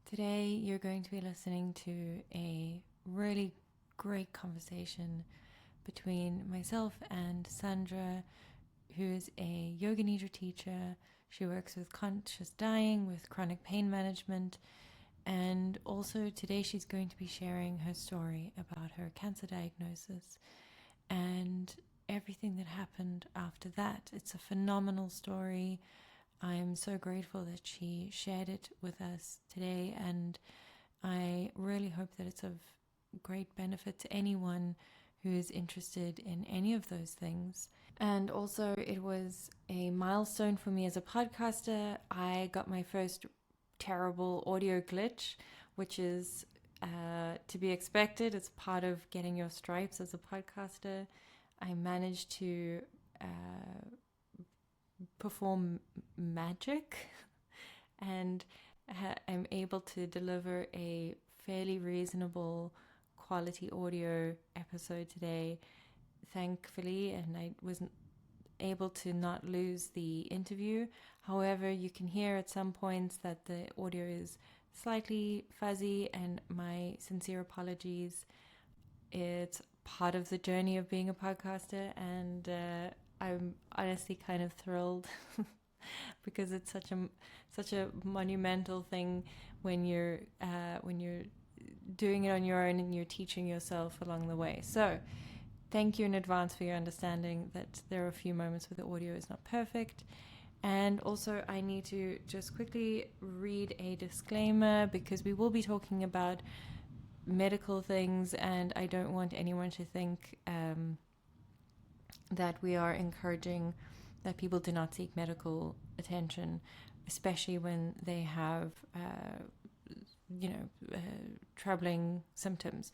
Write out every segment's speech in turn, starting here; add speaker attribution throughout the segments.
Speaker 1: Today you're going to be listening to a really great conversation between myself and Sandra, who is a Yoga Nidra teacher. She works with conscious dying, with chronic pain management, and also today she's going to be sharing her story about her cancer diagnosis and everything that happened after that. It's a phenomenal story. I'm so grateful that she shared it with us today, and I really hope that it's of great benefit to anyone who is interested in any of those things. And also, it was a milestone for me as a podcaster. I got my first terrible audio glitch, which is to be expected. It's part of getting your stripes as a podcaster. I managed to perform magic and I'm able to deliver a fairly reasonable quality audio episode today, thankfully, and I wasn't able to not lose the interview. However, you can hear at some points that the audio is slightly fuzzy, and my sincere apologies. It's part of the journey of being a podcaster, and I'm honestly kind of thrilled because it's such a monumental thing when you're doing it on your own and you're teaching yourself along the way. So thank you in advance for your understanding that there are a few moments where the audio is not perfect. And also, I need to just quickly read a disclaimer because we will be talking about medical things, and I don't want anyone to think that we are encouraging that people do not seek medical attention, especially when they have, troubling symptoms.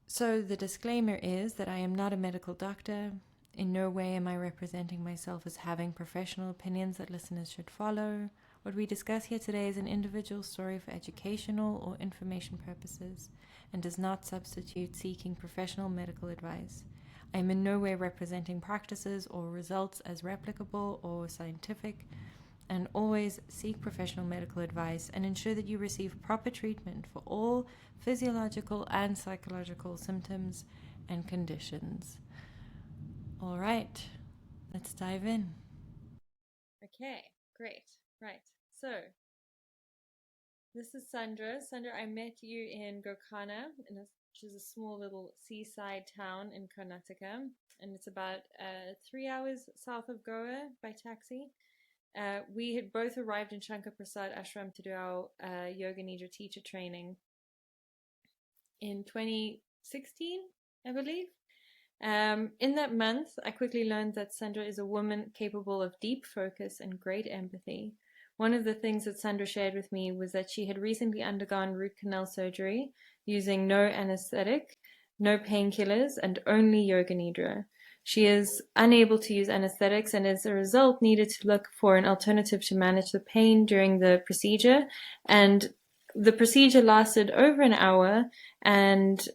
Speaker 1: So the disclaimer is that I am not a medical doctor. In no way am I representing myself as having professional opinions that listeners should follow. What we discuss here today is an individual story for educational or information purposes and does not substitute seeking professional medical advice. I am in no way representing practices or results as replicable or scientific, and always seek professional medical advice and ensure that you receive proper treatment for all physiological and psychological symptoms and conditions. All right, let's dive in. Okay, great. Right. So, this is Sandra. Sandra, I met you in Gokana, which is a small little seaside town in Karnataka, and it's about 3 hours south of Goa by taxi. We had both arrived in Shankar Prasad Ashram to do our Yoga Nidra teacher training in 2016, I believe. In that month, I quickly learned that Sandra is a woman capable of deep focus and great empathy. One of the things that Sandra shared with me was that she had recently undergone root canal surgery using no anesthetic, no painkillers, and only Yoga Nidra. She is unable to use anesthetics and as a result needed to look for an alternative to manage the pain during the procedure. And the procedure lasted over an hour and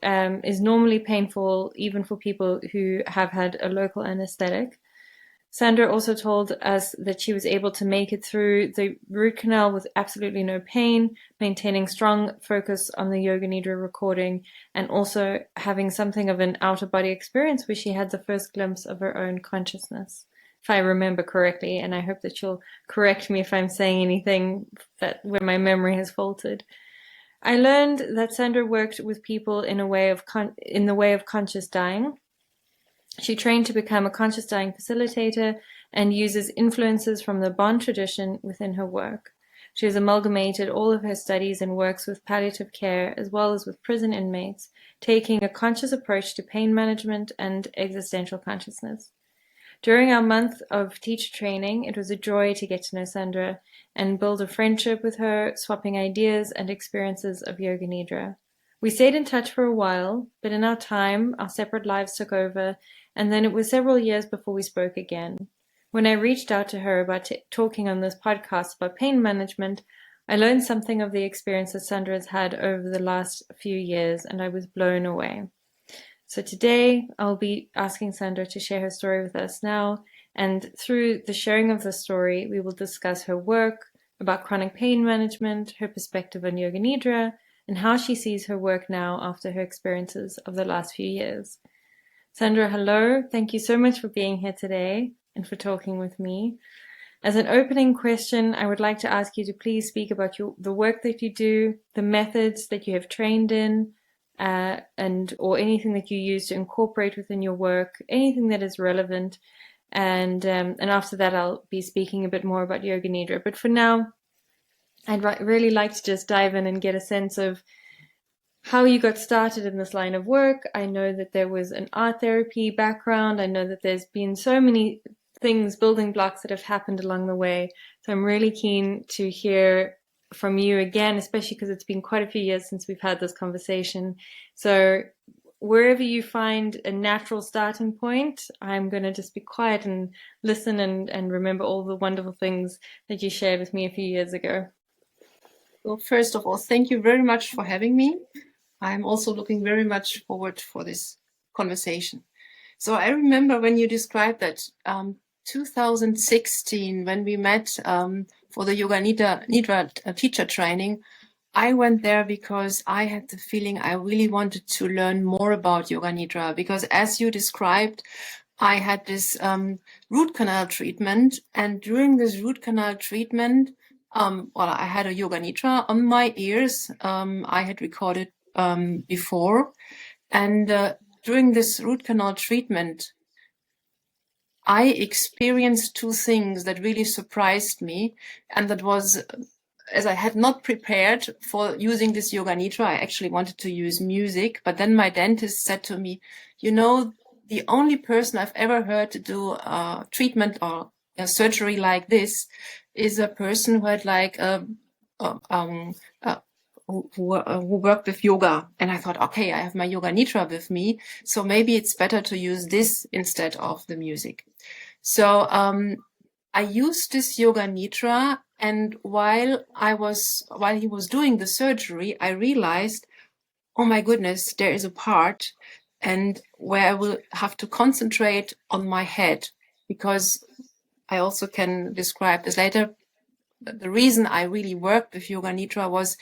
Speaker 1: is normally painful even for people who have had a local anesthetic. Sandra also told us that she was able to make it through the root canal with absolutely no pain, maintaining strong focus on the Yoga Nidra recording, and also having something of an out-of-body experience where she had the first glimpse of her own consciousness, if I remember correctly, and I hope that you'll correct me if I'm saying anything that where my memory has faltered. I learned that Sandra worked with people in the way of conscious dying. She trained to become a conscious dying facilitator and uses influences from the Bon tradition within her work. She has amalgamated all of her studies and works with palliative care as well as with prison inmates, taking a conscious approach to pain management and existential consciousness. During our month of teacher training, it was a joy to get to know Sandra and build a friendship with her, swapping ideas and experiences of Yoga Nidra. We stayed in touch for a while, but in our time, our separate lives took over, and then it was several years before we spoke again. When I reached out to her about talking on this podcast about pain management, I learned something of the experience that Sandra has had over the last few years, and I was blown away. So today, I'll be asking Sandra to share her story with us now, and through the sharing of the story, we will discuss her work, about chronic pain management, her perspective on Yoga Nidra, and how she sees her work now after her experiences of the last few years. Sandra, hello. Thank you so much for being here today and for talking with me. As an opening question, I would like to ask you to please speak about the work that you do, the methods that you have trained in, or anything that you use to incorporate within your work, anything that is relevant. And after that, I'll be speaking a bit more about Yoga Nidra. But for now, I'd really like to just dive in and get a sense of how you got started in this line of work. I know that there was an art therapy background. I know that there's been so many things, building blocks that have happened along the way. So I'm really keen to hear from you again, especially because it's been quite a few years since we've had this conversation. So wherever you find a natural starting point, I'm going to just be quiet and listen and remember all the wonderful things that you shared with me a few years ago.
Speaker 2: Well, first of all, thank you very much for having me. I'm also looking very much forward for this conversation. So I remember when you described that 2016, when we met for the Yoga Nidra teacher training, I went there because I had the feeling I really wanted to learn more about Yoga Nidra, because as you described, I had this root canal treatment, and during this root canal treatment, I had a Yoga Nidra on my ears. I had recorded before, and during this root canal treatment, I experienced two things that really surprised me, and that was, as I had not prepared for using this Yoga Nidra, I actually wanted to use music, but then my dentist said to me, you know, the only person I've ever heard to do treatment or a surgery like this is a person who had like who worked with yoga. And I thought, okay, I have my Yoga Nidra with me, so maybe it's better to use this instead of the music. So I used this Yoga Nidra, and while he was doing the surgery, I realized, oh my goodness, there is a part and where I will have to concentrate on my head, because I also can describe this later. The reason I really worked with Yoga Nidra was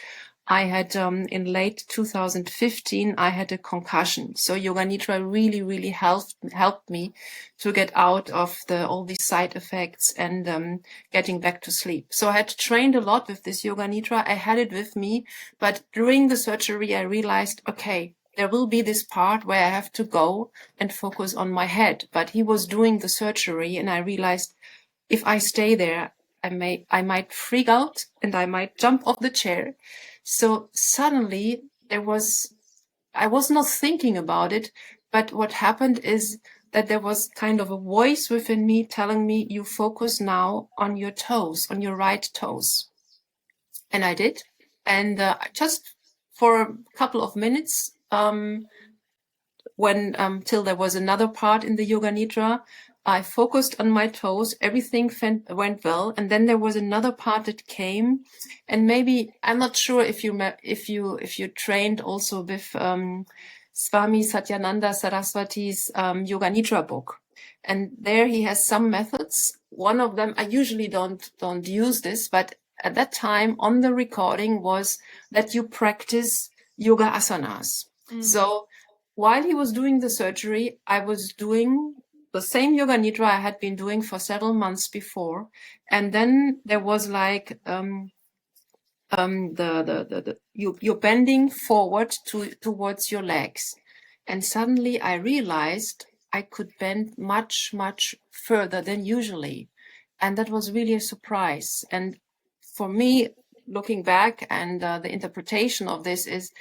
Speaker 2: I had, in late 2015, I had a concussion. So Yoga Nidra really, really helped me to get out of all these side effects and getting back to sleep. So I had trained a lot with this Yoga Nidra. I had it with me, but during the surgery, I realized, okay, there will be this part where I have to go and focus on my head. But he was doing the surgery, and I realized if I stay there, I might freak out and I might jump off the chair. So suddenly I was not thinking about it, but what happened is that there was kind of a voice within me telling me, you focus now on your toes, on your right toes. And I did. And just for a couple of minutes, till there was another part in the Yoga Nidra, I focused on my toes. Everything went well, and then there was another part that came, and maybe I'm not sure if you trained also with Swami Satyananda Saraswati's Yoga Nidra book, and there he has some methods. One of them, I usually don't use this, but at that time on the recording was that you practice yoga asanas. So while he was doing the surgery, I was doing the same Yoga Nidra I had been doing for several months before. And then there was like, you're bending forward towards your legs. And suddenly I realized I could bend much, much further than usually. And that was really a surprise. And for me, looking back, and the interpretation of this is,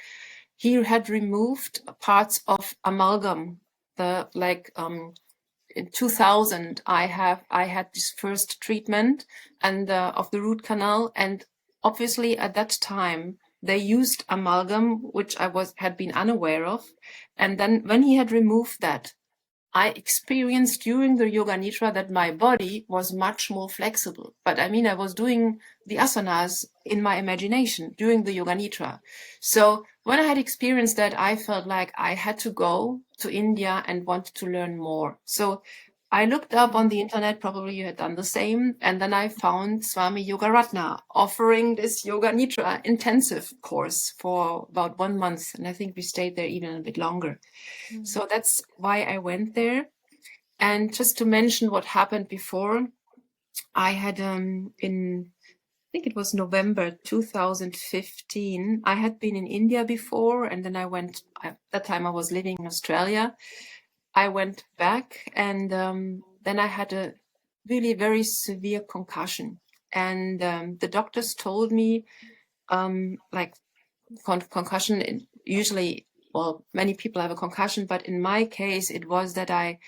Speaker 2: he had removed parts of amalgam. In 2000, I had this first treatment and of the root canal, and obviously at that time they used amalgam, which I had been unaware of. And then when he had removed that, I experienced during the Yoga Nidra that my body was much more flexible. But I mean, I was doing the asanas in my imagination during the Yoga Nidra. So when I had experienced that, I felt like I had to go to India and wanted to learn more. So I looked up on the internet, probably you had done the same, and then I found Swami Yogaratna offering this Yoga Nidra intensive course for about 1 month, and I think we stayed there even a bit longer. So that's why I went there. And just to mention what happened before, I had I think it was November 2015. I had been in India before, and then at that time I was living in Australia. I went back, and then I had a really very severe concussion. And the doctors told me, like concussion, usually, well, many people have a concussion, but in my case, it was that I,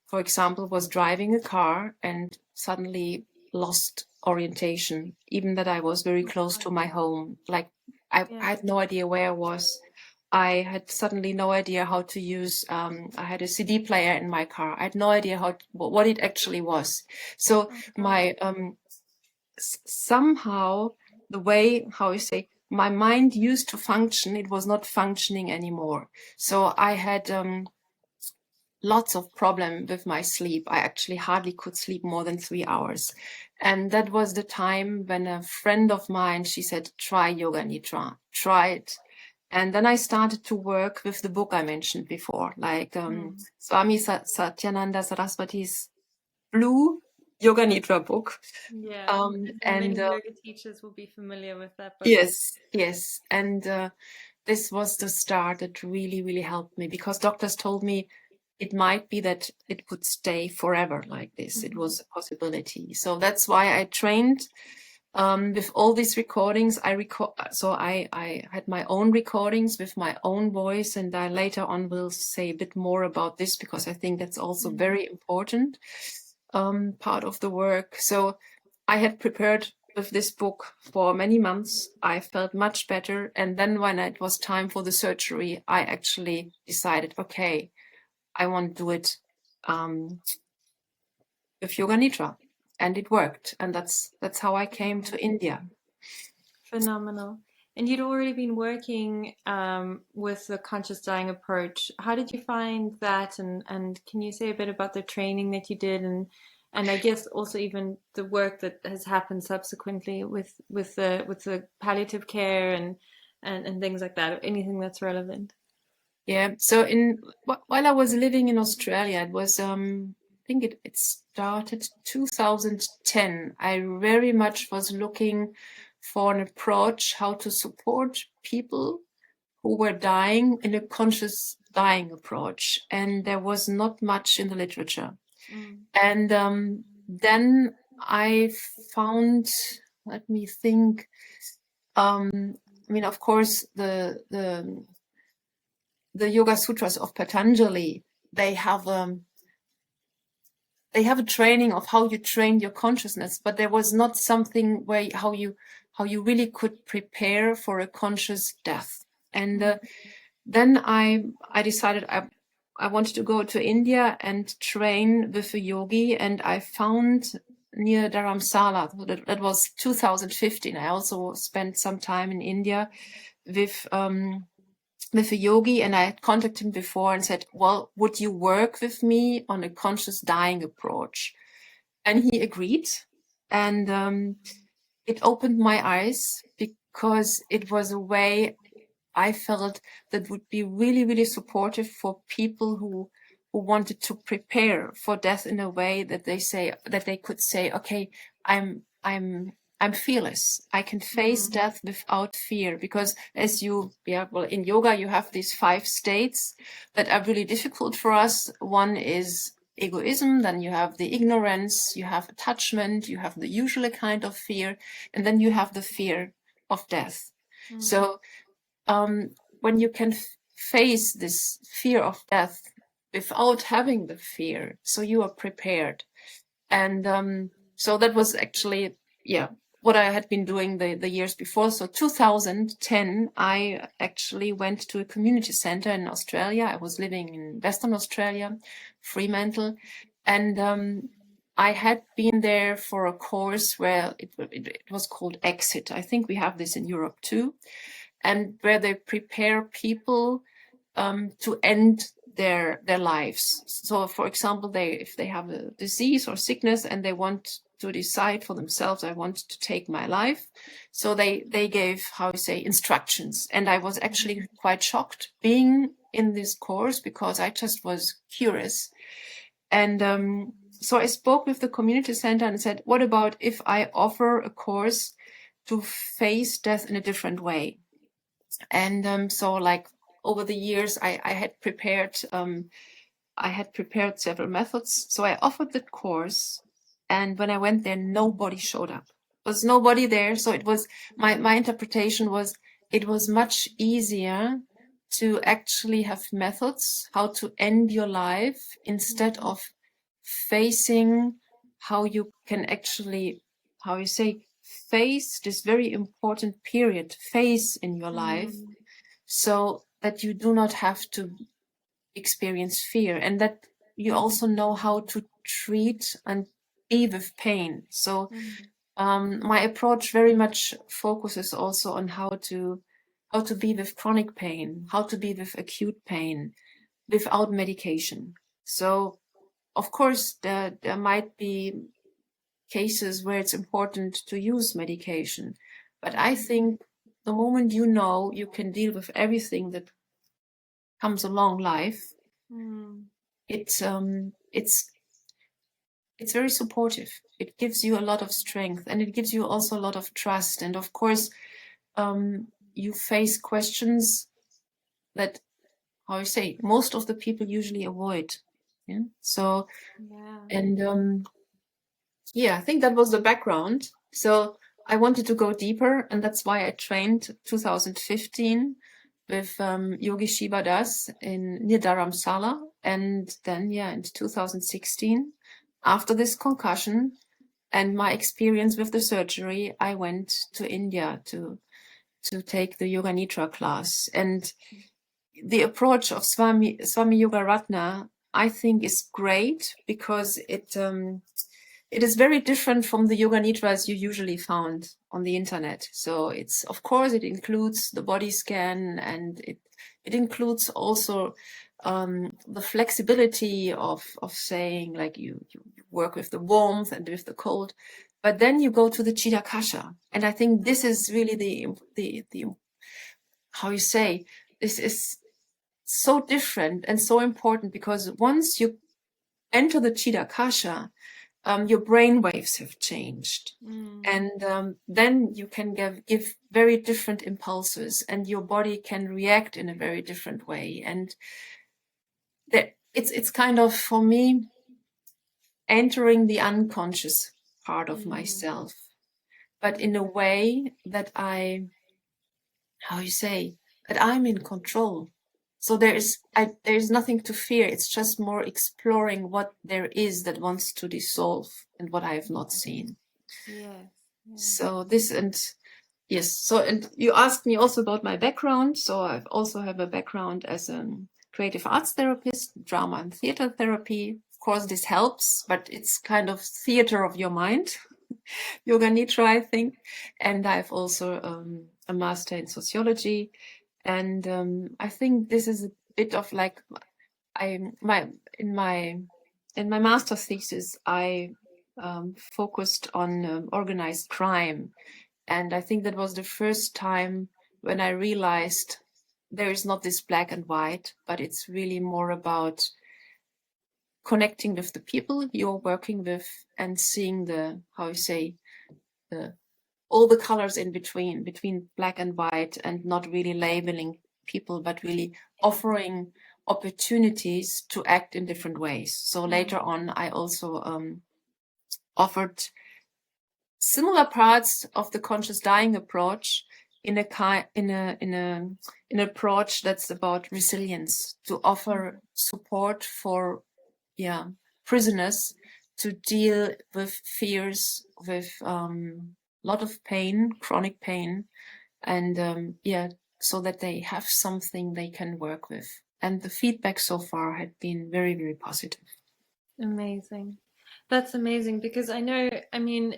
Speaker 2: for example, was driving a car and suddenly lost orientation, even that I was very close to my home. Like I had no idea where I was. I had suddenly no idea how to use, I had a CD player in my car. I had no idea what it actually was. So my, somehow the way, how you say, my mind used to function, it was not functioning anymore. So I had, lots of problem with my sleep. I actually hardly could sleep more than 3 hours. And that was the time when a friend of mine, she said, try Yoga Nidra, try it. And then I started to work with the book I mentioned before, like Swami Satyananda Saraswati's Blue Yoga Nidra book.
Speaker 1: Yeah, many yoga teachers will be familiar with that book.
Speaker 2: Yes. And this was the start that really, really helped me, because doctors told me it might be that it could stay forever like this. It was a possibility. So that's why I trained with all these recordings. I had my own recordings with my own voice, and I later on will say a bit more about this, because I think that's also very important part of the work. So I had prepared with this book for many months. I felt much better. And then when it was time for the surgery, I actually decided, okay, I want to do it with Yoga Nidra, and it worked. And that's how I came to India.
Speaker 1: Phenomenal. And you'd already been working with the conscious dying approach. How did you find that? And can you say a bit about the training that you did, and I guess also even the work that has happened subsequently with the palliative care and things like that, or anything that's relevant?
Speaker 2: Yeah. So while I was living in Australia, it was I think it started 2010. I very much was looking for an approach how to support people who were dying in a conscious dying approach, and there was not much in the literature. And then I found, let me think. I mean, of course, the Yoga Sutras of Patanjali, they have a training of how you train your consciousness, but there was not something where how you really could prepare for a conscious death. And then I decided I wanted to go to India and train with a yogi, and I found near Dharamsala, that was 2015. I also spent some time in India with a yogi, and I had contacted him before and said, well, would you work with me on a conscious dying approach? And he agreed. And it opened my eyes, because it was a way I felt that would be really, really supportive for people who wanted to prepare for death in a way that they could say, okay, I'm fearless. I can face death without fear, because in yoga, you have these 5 states that are really difficult for us. One is egoism, then you have the ignorance, you have attachment, you have the usual kind of fear, and then you have the fear of death. So when you can face this fear of death without having the fear, so you are prepared. And so that was actually, what I had been doing the years before. So 2010, I actually went to a community center in Australia. I was living in Western Australia, Fremantle, and I had been there for a course where it was called Exit. I think we have this in Europe too, and where they prepare people to end their lives. So for example, if they have a disease or sickness and they want to decide for themselves, I want to take my life. So they gave, how you say, instructions. And I was actually quite shocked being in this course because I just was curious. And so I spoke with the community center and said, what about if I offer a course to face death in a different way? And so like over the years, I had prepared several methods. So I offered the course, and when I went there, nobody showed up. There was nobody there. So it was my interpretation was it was much easier to actually have methods how to end your life instead of facing how you can actually, how you say, face this very important period, phase in your life, so that you do not have to experience fear, and that you also know how to treat and be with pain. So my approach very much focuses also on how to be with chronic pain, how to be with acute pain without medication. So of course there might be cases where it's important to use medication, but I think the moment you know you can deal with everything that comes along life, it's very supportive. It gives you a lot of strength, and it gives you also a lot of trust. And of course, you face questions that, how you say, most of the people usually avoid. Yeah. So, and yeah, I think that was the background. So I wanted to go deeper, and that's why I trained 2015 with Yogi Shiva Das in near Dharamsala. And then, yeah, in 2016, after this concussion and my experience with the surgery, I went to India to take the Yoga Nidra class. And the approach of Swami Yoga Ratna, I think, is great because it is very different from the Yoga Nidras you usually found on the internet. So it's, of course, it includes the body scan, and it includes also the flexibility of saying, like, you work with the warmth and with the cold, but then you go to the Chitta Kasha. And I think this is really the how you say, this is so different and so important, because once you enter the Chitta Kasha, your brain waves have changed. And then you can give very different impulses, and your body can react in a very different way. And it's kind of, for me, entering the unconscious part of myself, but in a way that that I'm in control. So there is nothing to fear. It's just more exploring what there is that wants to dissolve and what I have not seen. So this, and yes. So, and you asked me also about my background. So I also have a background as a creative arts therapist, drama and theater therapy. Of course, this helps, but it's kind of theater of your mind. Yoga Nidra, I think. And I've also a master in sociology. And I think this is a bit of like in my master's thesis, I focused on organized crime, and I think that was the first time when I realized there is not this black and white, but it's really more about connecting with the people you're working with and seeing all the colors in between black and white, and not really labeling people, but really offering opportunities to act in different ways. So later on, I also offered similar parts of the conscious dying approach in an approach that's about resilience, to offer support for prisoners to deal with fears, with lot of pain, chronic pain, and so that they have something they can work with. And the feedback so far had been very, very positive.
Speaker 1: Amazing. That's amazing, because I know, I mean,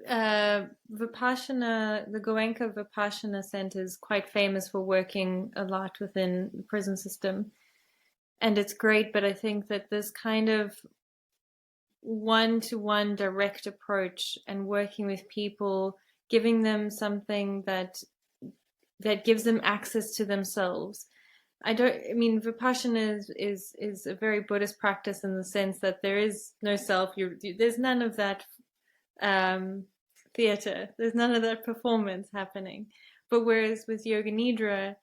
Speaker 1: Vipassana, the Goenka Vipassana Center is quite famous for working a lot within the prison system. and it's great, but I think that this kind of one-to-one direct approach and working with people, giving them something that gives them access to themselves. I mean, Vipassana is a very Buddhist practice in the sense that there is no self. There's none of that theater. There's none of that performance happening. But whereas with Yoga Nidra,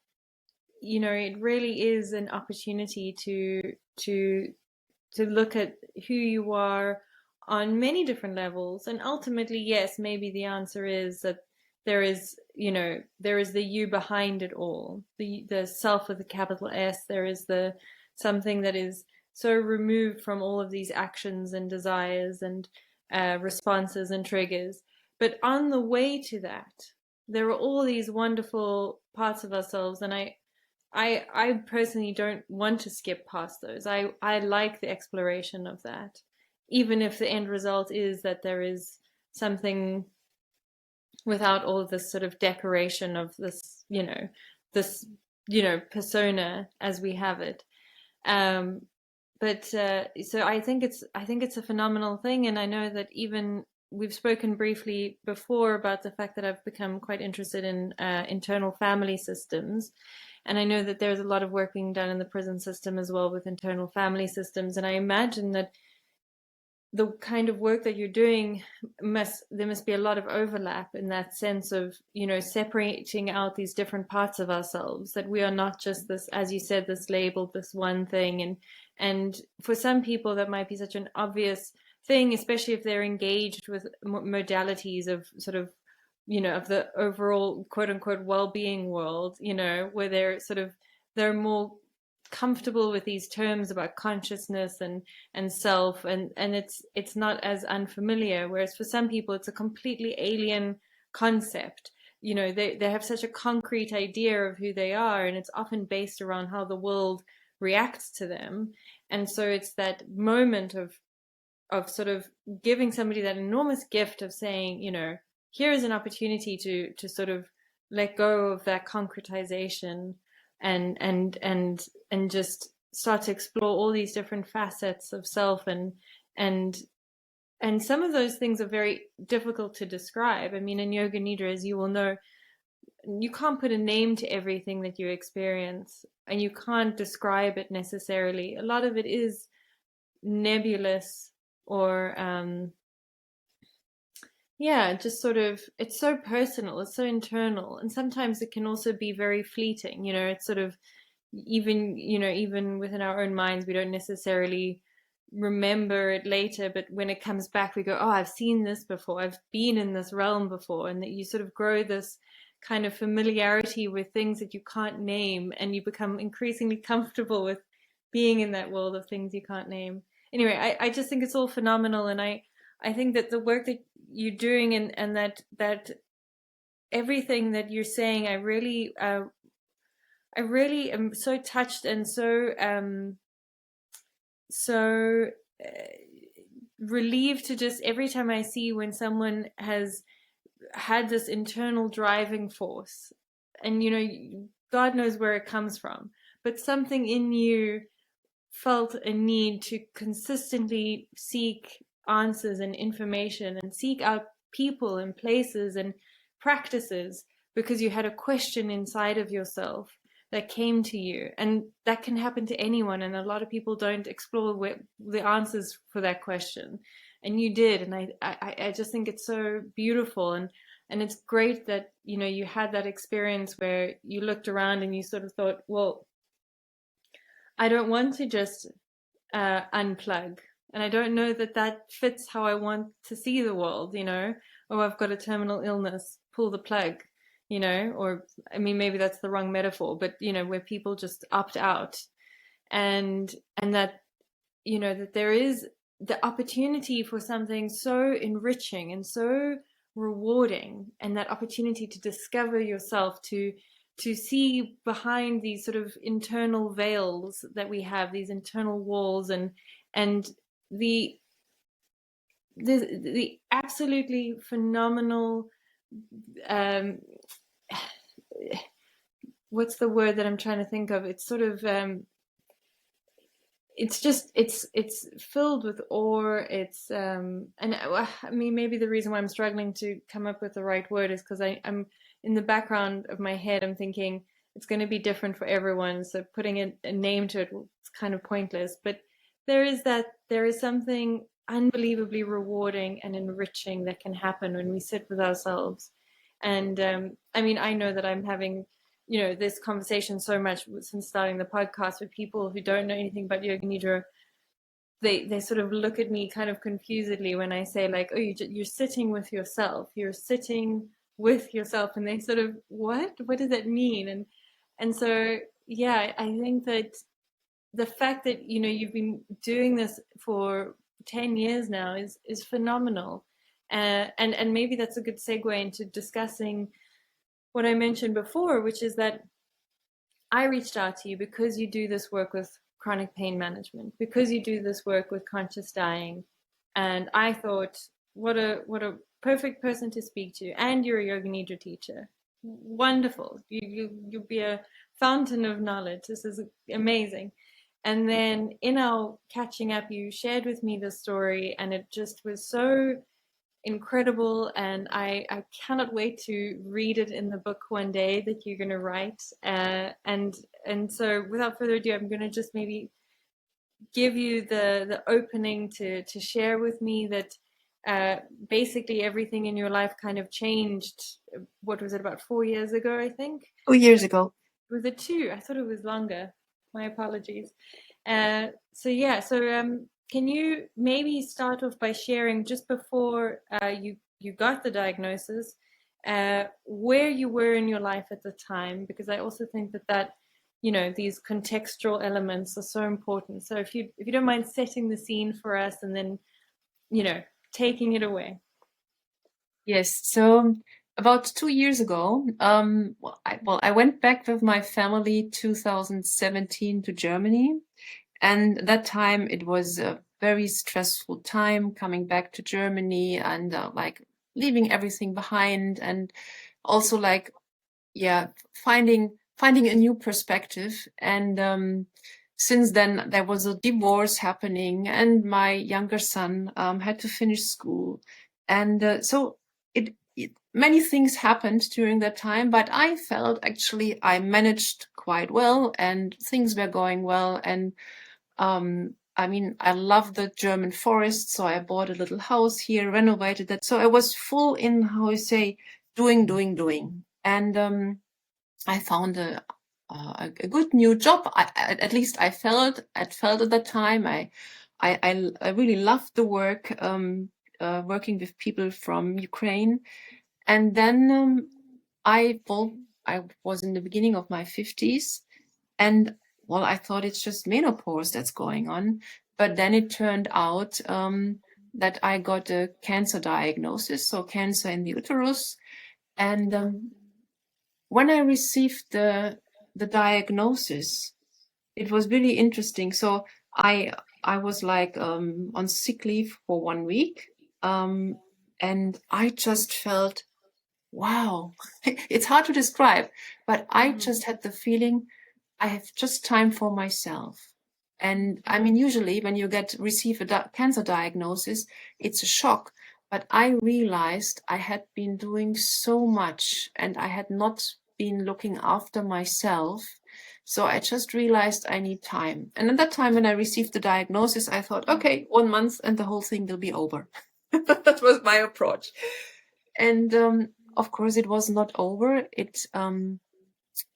Speaker 1: it really is an opportunity to look at who you are on many different levels. And ultimately, yes, maybe the answer is that there is the you behind it all, the self with a capital S. There is the something that is so removed from all of these actions and desires and responses and triggers. But on the way to that, there are all these wonderful parts of ourselves, and I personally don't want to skip past those. I like the exploration of that, even if the end result is that there is something without all of this sort of decoration of this persona as we have it. So I think it's a phenomenal thing, and I know that even we've spoken briefly before about the fact that I've become quite interested in internal family systems. And I know that there's a lot of work being done in the prison system as well with internal family systems. And I imagine that the kind of work that you're doing there must be a lot of overlap in that sense of, separating out these different parts of ourselves, that we are not just this, as you said, this labeled, this one thing. And for some people that might be such an obvious thing, especially if they're engaged with modalities of sort of, of the overall quote unquote well-being world, where they're more comfortable with these terms about consciousness and self, and it's not as unfamiliar, whereas for some people it's a completely alien concept. They have such a concrete idea of who they are, and it's often based around how the world reacts to them. And so it's that moment of sort of giving somebody that enormous gift of saying, here is an opportunity to sort of let go of that concretization and just start to explore all these different facets of self, and some of those things are very difficult to describe. I mean, in Yoga Nidra, as you will know, you can't put a name to everything that you experience, and you can't describe it necessarily. A lot of it is nebulous, or just sort of, it's so personal, it's so internal, and sometimes it can also be very fleeting. It's sort of, even within our own minds, we don't necessarily remember it later, but when it comes back, we go, oh, I've seen this before, I've been in this realm before. And that you sort of grow this kind of familiarity with things that you can't name, and you become increasingly comfortable with being in that world of things you can't name. Anyway, I just think it's all phenomenal, and I think that the work that you're doing, and that everything that you're saying, I really am so touched, and so relieved to just, every time I see when someone has had this internal driving force, and God knows where it comes from, but something in you felt a need to consistently seek answers and information, and seek out people and places and practices, because you had a question inside of yourself that came to you. And that can happen to anyone, and a lot of people don't explore the answers for that question, and you did. And I just think it's so beautiful, and it's great that you had that experience where you looked around and you sort of thought, well, I don't want to just unplug, and I don't know that fits how I want to see the world. Oh, I've got a terminal illness, pull the plug. Or, I mean, maybe that's the wrong metaphor, but where people just opt out, and that that there is the opportunity for something so enriching and so rewarding, and that opportunity to discover yourself, to see behind these sort of internal veils that we have, these internal walls, and the absolutely phenomenal, what's the word that I'm trying to think of? It's sort of it's filled with awe. It's and I mean, maybe the reason why I'm struggling to come up with the right word is because I'm in the background of my head, I'm thinking it's going to be different for everyone, so putting a name to it is kind of pointless. But there is something unbelievably rewarding and enriching that can happen when we sit with ourselves. And I mean, I know that I'm having, you know, this conversation so much since starting the podcast with people who don't know anything about Yoga Nidra. They sort of look at me kind of confusedly when I say like, oh, you're sitting with yourself, you're sitting with yourself, and they sort of, what does that mean? And so yeah, I think that the fact that, you know, you've been doing this for 10 years now is phenomenal. And maybe that's a good segue into discussing what I mentioned before, which is that I reached out to you because you do this work with chronic pain management, because you do this work with conscious dying. And I thought, what a perfect person to speak to. And you're a Yoga Nidra teacher. Wonderful. You'll be a fountain of knowledge. This is amazing. And then in our catching up, you shared with me the story, and it just was so incredible. And I cannot wait to read it in the book one day that you're going to write. And so without further ado, I'm going to just maybe give you the opening to share with me that basically everything in your life kind of changed. What was it, about 4 years ago, I think?
Speaker 2: 2 years ago.
Speaker 1: Was it two? I thought it was longer. My apologies. So can you maybe start off by sharing, just before you got the diagnosis, where you were in your life at the time? Because I also think that you know, these contextual elements are so important. So if you don't mind setting the scene for us, and then, you know, taking it away.
Speaker 2: Yes. So about 2 years ago, I went back with my family 2017 to Germany. And that time it was a very stressful time coming back to Germany and like leaving everything behind, and also like, yeah, finding a new perspective. And since then there was a divorce happening, and my younger son had to finish school, and so many things happened during that time. But I felt actually I managed quite well, and things were going well. And I mean, I love the German forest, so I bought a little house here, renovated that. So I was full in, how you say, doing. And I found a good new job. At least I felt at that time. I really loved the work, working with people from Ukraine. And then I was in the beginning of my 50s, and well, I thought it's just menopause that's going on. But then it turned out that I got a cancer diagnosis, so cancer in the uterus. And when I received the diagnosis, it was really interesting. So I was like on sick leave for 1 week, and I just felt, wow, it's hard to describe, but I just had the feeling I have just time for myself. And I mean, usually when you receive a cancer diagnosis, it's a shock. But I realized I had been doing so much, and I had not been looking after myself. So I just realized I need time. And at that time, when I received the diagnosis, I thought, okay, 1 month and the whole thing will be over. That was my approach. And of course, it was not over.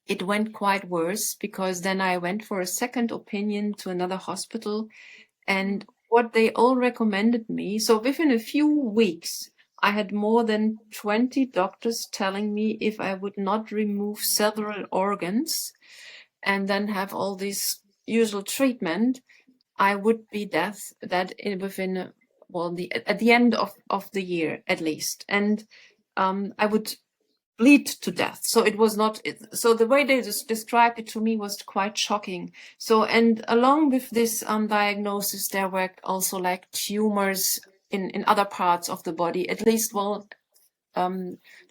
Speaker 2: It went quite worse, because then I went for a second opinion to another hospital, and what they all recommended me. So within a few weeks, I had more than 20 doctors telling me if I would not remove several organs and then have all this usual treatment, I would be dead. Within at the end of the year at least, and I would bleed to death. So it was not. So the way they described it to me was quite shocking. So, and along with this diagnosis, there were also like tumors in other parts of the body. At least,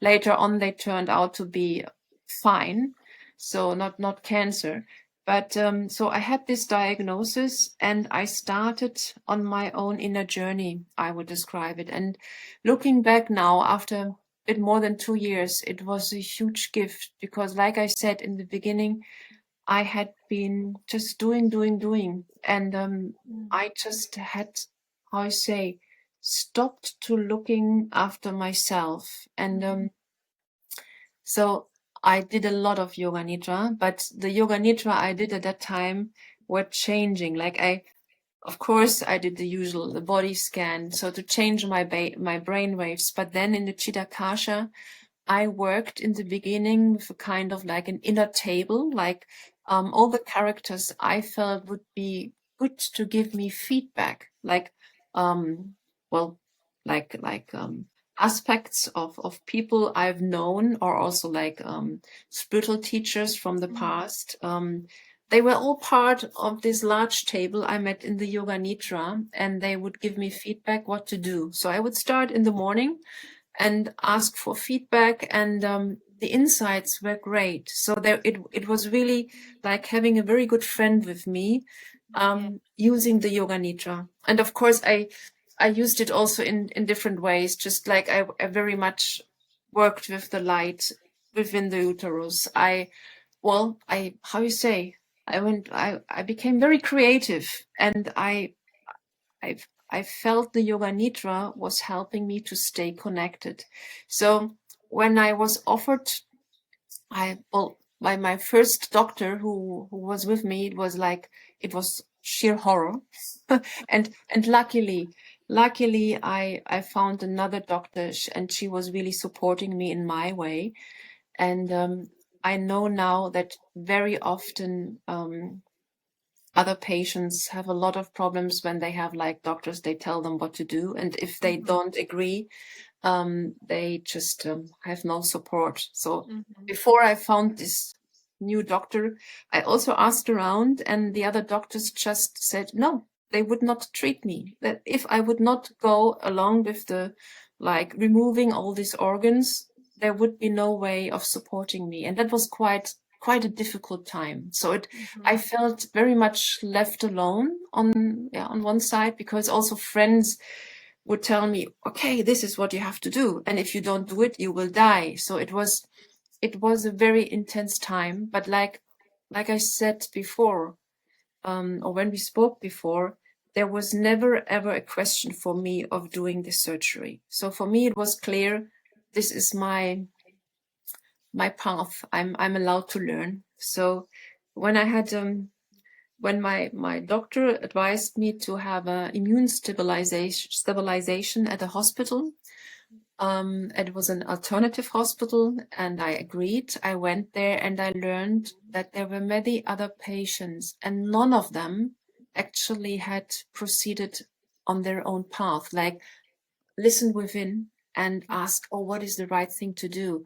Speaker 2: later on they turned out to be fine. So not cancer. But so I had this diagnosis and I started on my own inner journey, I would describe it. And looking back now, after a bit more than 2 years, it was a huge gift because, like I said in the beginning, I had been just doing. And I just had, how I say, stopped to looking after myself. And so I did a lot of Yoga Nidra, but the Yoga Nidra I did at that time were changing. Like of course, I did the usual, the body scan, so to change my brain waves. But then in the Chitta Kasha, I worked in the beginning with a kind of like an inner table, like all the characters I felt would be good to give me feedback, like well, like aspects of people I've known, or also like spiritual teachers from the past. They were all part of this large table I met in the Yoga Nidra, and they would give me feedback what to do. So I would start in the morning and ask for feedback, and the insights were great. So there, it was really like having a very good friend with me, using the Yoga Nidra. And of course, I used it also in different ways. Just like I very much worked with the light within the uterus. How you say, I became very creative, and I felt the Yoga Nidra was helping me to stay connected. So when I was offered, by my first doctor who was with me, it was sheer horror. and luckily I found another doctor, and she was really supporting me in my way. And I know now that very often other patients have a lot of problems when they have like doctors, they tell them what to do. And if they don't agree, they just have no support. So before I found this new doctor, I also asked around, and the other doctors just said, no, they would not treat me. That if I would not go along with the, like, removing all these organs, there would be no way of supporting me. And that was quite a difficult time. So I felt very much left alone on one side, because also friends would tell me, okay, this is what you have to do, and if you don't do it, you will die. So it was a very intense time. But like I said before, or when we spoke before, there was never ever a question for me of doing this surgery. So for me it was clear, this is my path. I'm allowed to learn. So when I had when my doctor advised me to have a immune stabilization at a hospital, it was an alternative hospital, and I agreed. I went there and I learned that there were many other patients, and none of them actually had proceeded on their own path, like listened within and asked, oh, what is the right thing to do?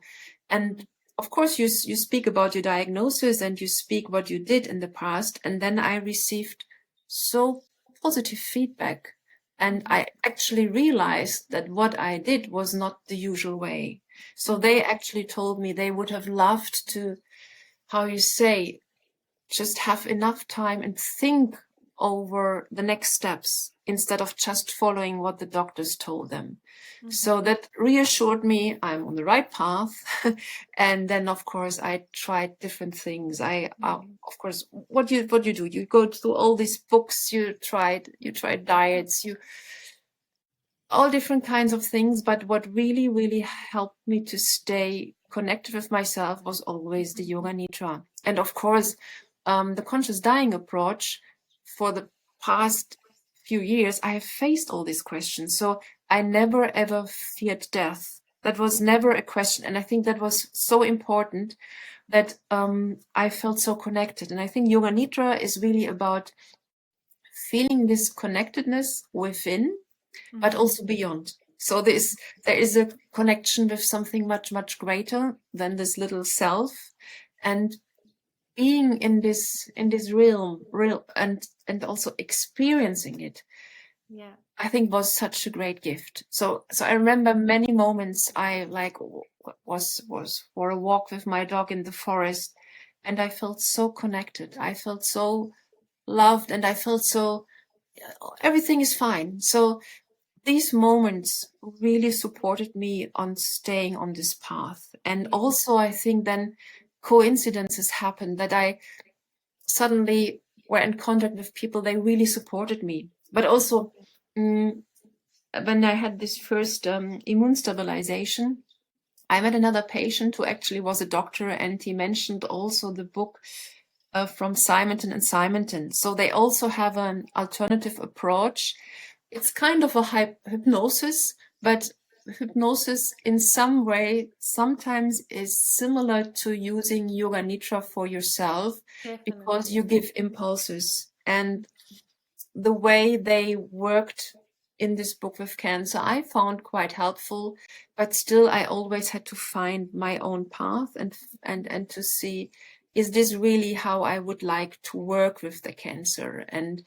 Speaker 2: And of course, you speak about your diagnosis and you speak what you did in the past. And then I received so positive feedback. And I actually realized that what I did was not the usual way. So they actually told me they would have loved to, how you say, just have enough time and think over the next steps instead of just following what the doctors told them. So that reassured me I'm on the right path. And then, of course, I tried different things. Of course, what you do, you go through all these books, you tried diets, all different kinds of things. But what really, really helped me to stay connected with myself was always the Yoga Nidra. And of course, the conscious dying approach. For the past few years, I have faced all these questions. So I never ever feared death. That was never a question. And I think that was so important, that I felt so connected. And I think Yoga Nidra is really about feeling this connectedness within, but also beyond. So there is a connection with something much, much greater than this little self. And being in this realm, and also experiencing it, I think was such a great gift. So I remember many moments I was for a walk with my dog in the forest, and I felt so connected. I felt so loved, and I felt so everything is fine. So these moments really supported me on staying on this path. And also, I think then coincidences happened that I suddenly were in contact with people, they really supported me. But also, when I had this first immune stabilization, I met another patient who actually was a doctor, and he mentioned also the book from Simonton and Simonton. So they also have an alternative approach. It's kind of a hypnosis, but hypnosis in some way sometimes is similar to using Yoga Nidra for yourself, because you give impulses. And the way they worked in this book with cancer, I found quite helpful, but still I always had to find my own path and to see, is this really how I would like to work with the cancer? And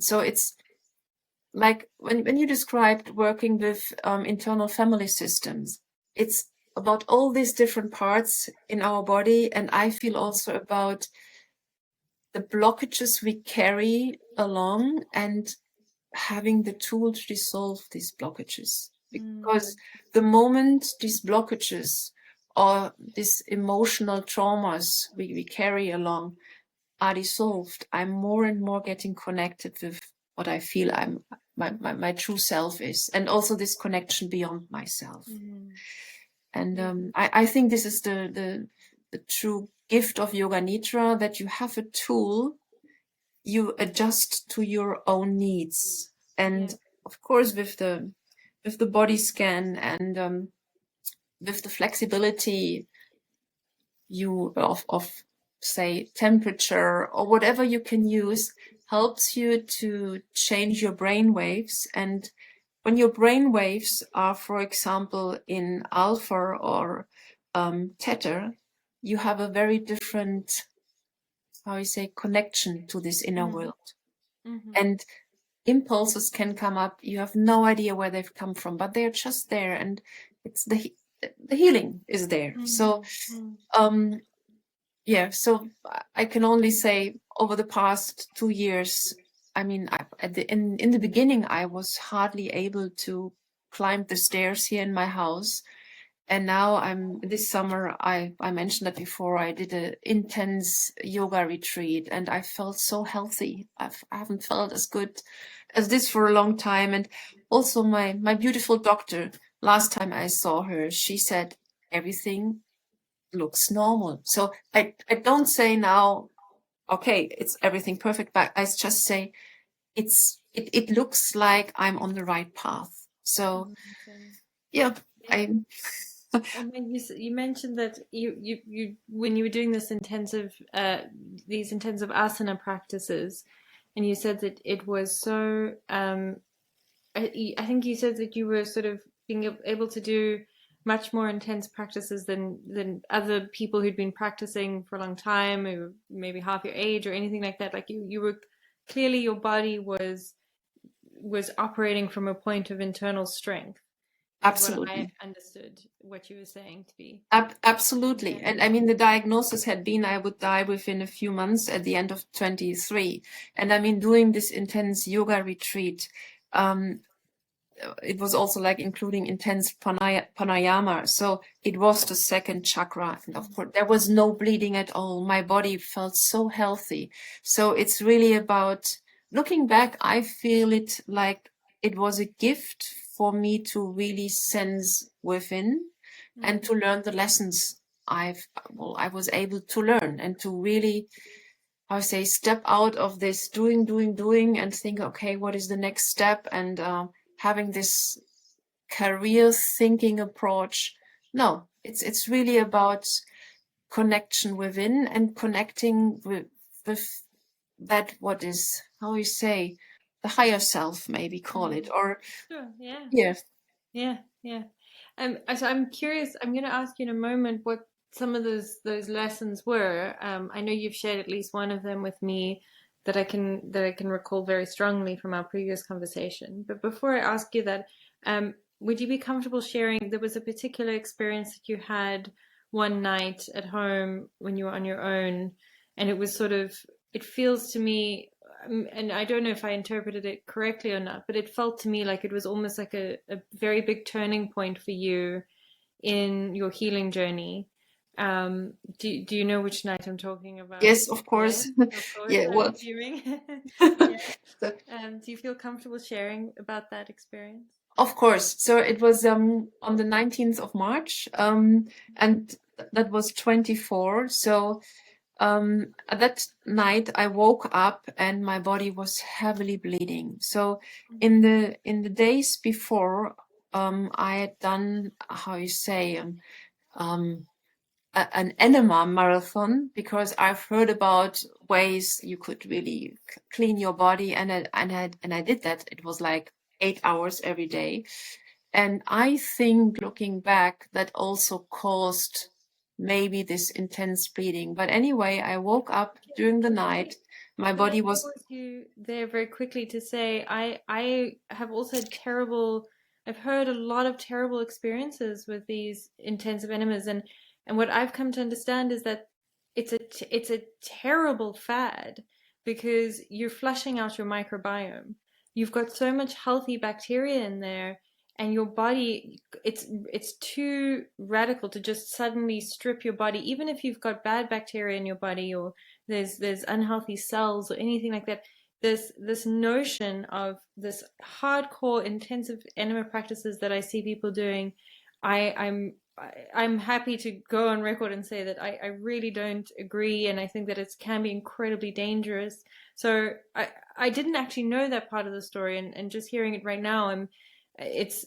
Speaker 2: so it's like when you described working with internal family systems, it's about all these different parts in our body. And I feel also about the blockages we carry along and having the tool to dissolve these blockages. Because the moment these blockages or these emotional traumas we carry along are dissolved, I'm more and more getting connected with what I feel my true self is, and also this connection beyond myself. And I think this is the true gift of Yoga Nidra, that you have a tool you adjust to your own needs. And of course, with the body scan and with the flexibility you of say temperature or whatever you can use, helps you to change your brain waves. And when your brain waves are, for example, in alpha or theta, you have a very different, how you say, connection to this inner world. And impulses can come up. You have no idea where they've come from, but they're just there, and it's the healing is there. So, so I can only say over the past 2 years, I mean, in the beginning, I was hardly able to climb the stairs here in my house. And now this summer, I mentioned that before, I did an intense yoga retreat, and I felt so healthy. I haven't felt as good as this for a long time. And also my beautiful doctor, last time I saw her, she said, everything looks normal. So I don't say now, okay, it's everything perfect, but I just say it looks like I'm on the right path. So
Speaker 1: And then you mentioned that you when you were doing these intensive asana practices, and you said that it was so I think you said that you were sort of being able to do much more intense practices than other people who'd been practicing for a long time, or maybe half your age or anything like that. Like you were clearly, your body was operating from a point of internal strength.
Speaker 2: Absolutely.
Speaker 1: What I understood what you were saying to be.
Speaker 2: Absolutely. And I mean, the diagnosis had been I would die within a few months at the end of 23. And I mean, doing this intense yoga retreat, it was also like including intense pranayama. So it was the second chakra. And of course, there was no bleeding at all. My body felt so healthy. So it's really about looking back. I feel it like it was a gift for me to really sense within and to learn the lessons I was able to learn, and to really, I say, step out of this doing and think, okay, what is the next step? And having this career thinking approach. No, it's really about connection within and connecting with that, what is, how you say, the higher self, maybe call it, or
Speaker 1: Sure,
Speaker 2: yeah.
Speaker 1: So I'm curious. I'm going to ask you in a moment what some of those lessons were. I know you've shared at least one of them with me that I can recall very strongly from our previous conversation. But before I ask you that, would you be comfortable sharing? There was a particular experience that you had one night at home when you were on your own, and it was sort of, it feels to me, and I don't know if I interpreted it correctly or not, but it felt to me like it was almost like a very big turning point for you in your healing journey. Do you know which night I'm talking about?
Speaker 2: Yes, of
Speaker 1: Yes,
Speaker 2: course.
Speaker 1: of course,
Speaker 2: Yeah,
Speaker 1: I'm
Speaker 2: well,
Speaker 1: assuming. Yeah. Do you feel comfortable sharing about that experience?
Speaker 2: of course. So it was on the 19th of March, and that was 24. So that night I woke up and my body was heavily bleeding. So in the days before, I had done, how you say, an enema marathon, because I've heard about ways you could really clean your body, and I did that. It was like 8 hours every day, and I think looking back, that also caused maybe this intense bleeding. But anyway, I woke up during the night. My
Speaker 1: Can I
Speaker 2: body was
Speaker 1: pause you there very quickly to say I have also had terrible, I've heard a lot of terrible experiences with these intensive enemas, and what I've come to understand is that it's a terrible fad because you're flushing out your microbiome. You've got so much healthy bacteria in there, and your body, it's too radical to just suddenly strip your body, even if you've got bad bacteria in your body, or there's unhealthy cells or anything like that. This notion of this hardcore intensive enema practices that I see people doing, I, I'm I'm happy to go on record and say that I really don't agree, and I think that it can be incredibly dangerous. So I didn't actually know that part of the story, and just hearing it right now, it's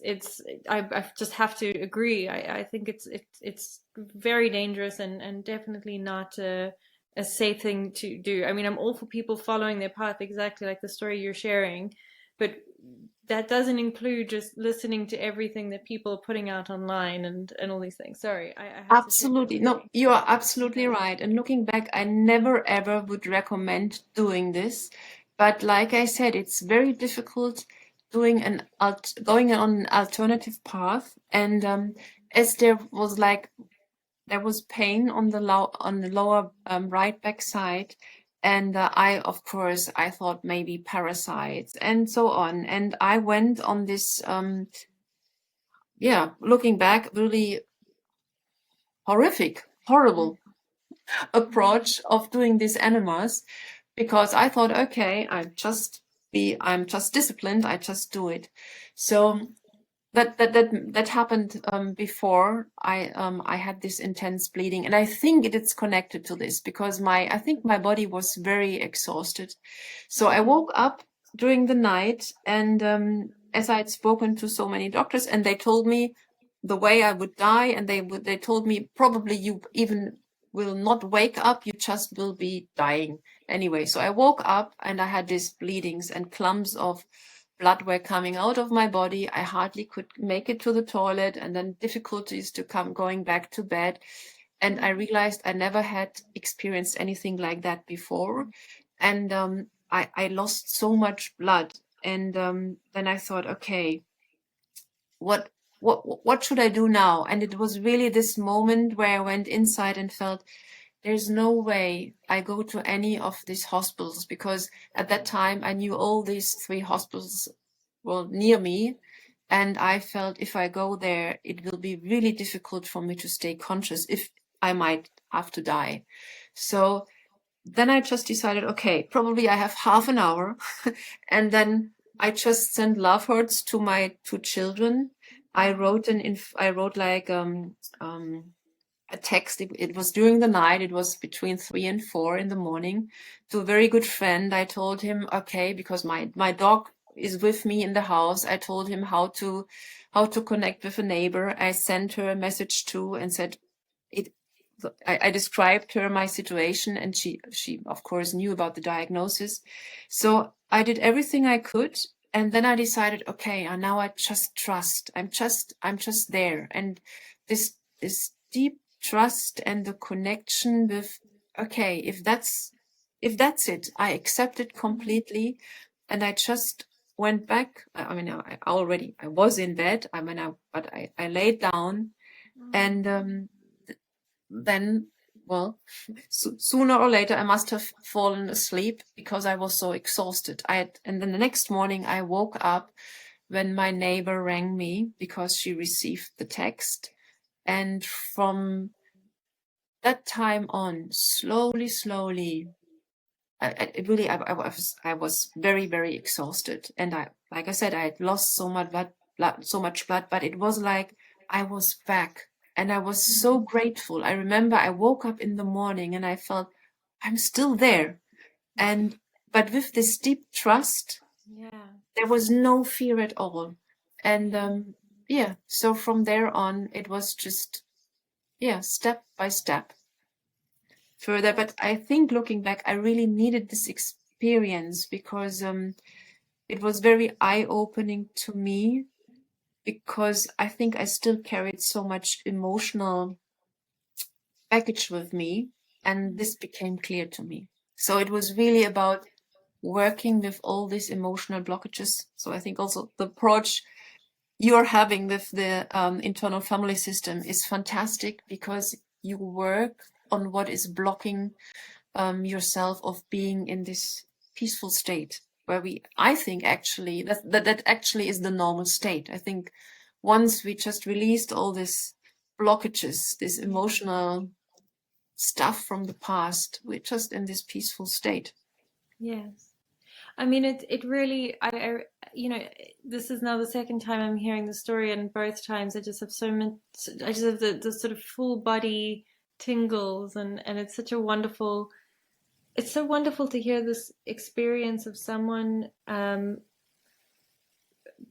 Speaker 1: I just have to agree. I think it's very dangerous, and definitely not a safe thing to do. I mean, I'm all for people following their path exactly like the story you're sharing, but that doesn't include just listening to everything that people are putting out online and all these things. Sorry, I had to share that
Speaker 2: absolutely,
Speaker 1: with
Speaker 2: no,
Speaker 1: you.
Speaker 2: you are absolutely right. And looking back, I never ever would recommend doing this. But like I said, it's very difficult doing going on an alternative path. And as there was pain on the lower right back side, and of course I thought maybe parasites and so on. And I went on this yeah, looking back, really horrible
Speaker 1: Mm-hmm.
Speaker 2: approach of doing these enemas, because I thought, okay, I'm just disciplined, I just do it. So that happened before I had this intense bleeding, and I think it is connected to this, because I think my body was very exhausted. So I woke up during the night, and as I had spoken to so many doctors, and they told me the way I would die, and they told me probably you even will not wake up, you just will be dying anyway. So I woke up and I had these bleedings, and clumps of blood were coming out of my body. I hardly could make it to the toilet, and then difficulties to going back to bed. And I realized I never had experienced anything like that before. And I lost so much blood. And then I thought, okay, what what should I do now? And it was really this moment where I went inside and felt there's no way I go to any of these hospitals, because at that time I knew all these three hospitals were near me. And I felt if I go there, it will be really difficult for me to stay conscious, if I might have to die. So then I just decided, okay, probably I have half an hour. And then I just sent love hearts to my two children. I wrote like a text. It was during the night. It was between 3 and 4 in the morning, to a very good friend. I told him, okay, because my dog is with me in the house. I told him how to connect with a neighbor. I sent her a message too, and said it. I described her my situation, and she of course knew about the diagnosis. So I did everything I could, and then I decided, okay, and now I just trust. I'm just there, and this deep trust and the connection with, okay, if that's it, I accept it completely. And I just went back. I mean, I was in bed. I mean, but I laid down, and then, well, sooner or later I must have fallen asleep because I was so exhausted. And then the next morning I woke up when my neighbor rang me because she received the text. And from that time on, slowly, I was very, very exhausted. And like I said, I had lost so much blood, but it was like I was back and I was so grateful. I remember I woke up in the morning and I felt I'm still there. But with this deep trust, there was no fear at all. And so from there on, it was just, step by step further. But I think looking back, I really needed this experience because it was very eye-opening to me, because I think I still carried so much emotional baggage with me, and this became clear to me. So it was really about working with all these emotional blockages. So I think also the approach you're having with the internal family system is fantastic, because you work on what is blocking yourself of being in this peaceful state, where I think actually that actually is the normal state. I think once we just released all these blockages, this emotional stuff from the past, we're just in this peaceful state.
Speaker 1: Yes. I mean, it really, this is now the second time I'm hearing the story, and both times I just have so much, I just have the sort of full body tingles, and it's such a wonderful, it's so wonderful to hear this experience of someone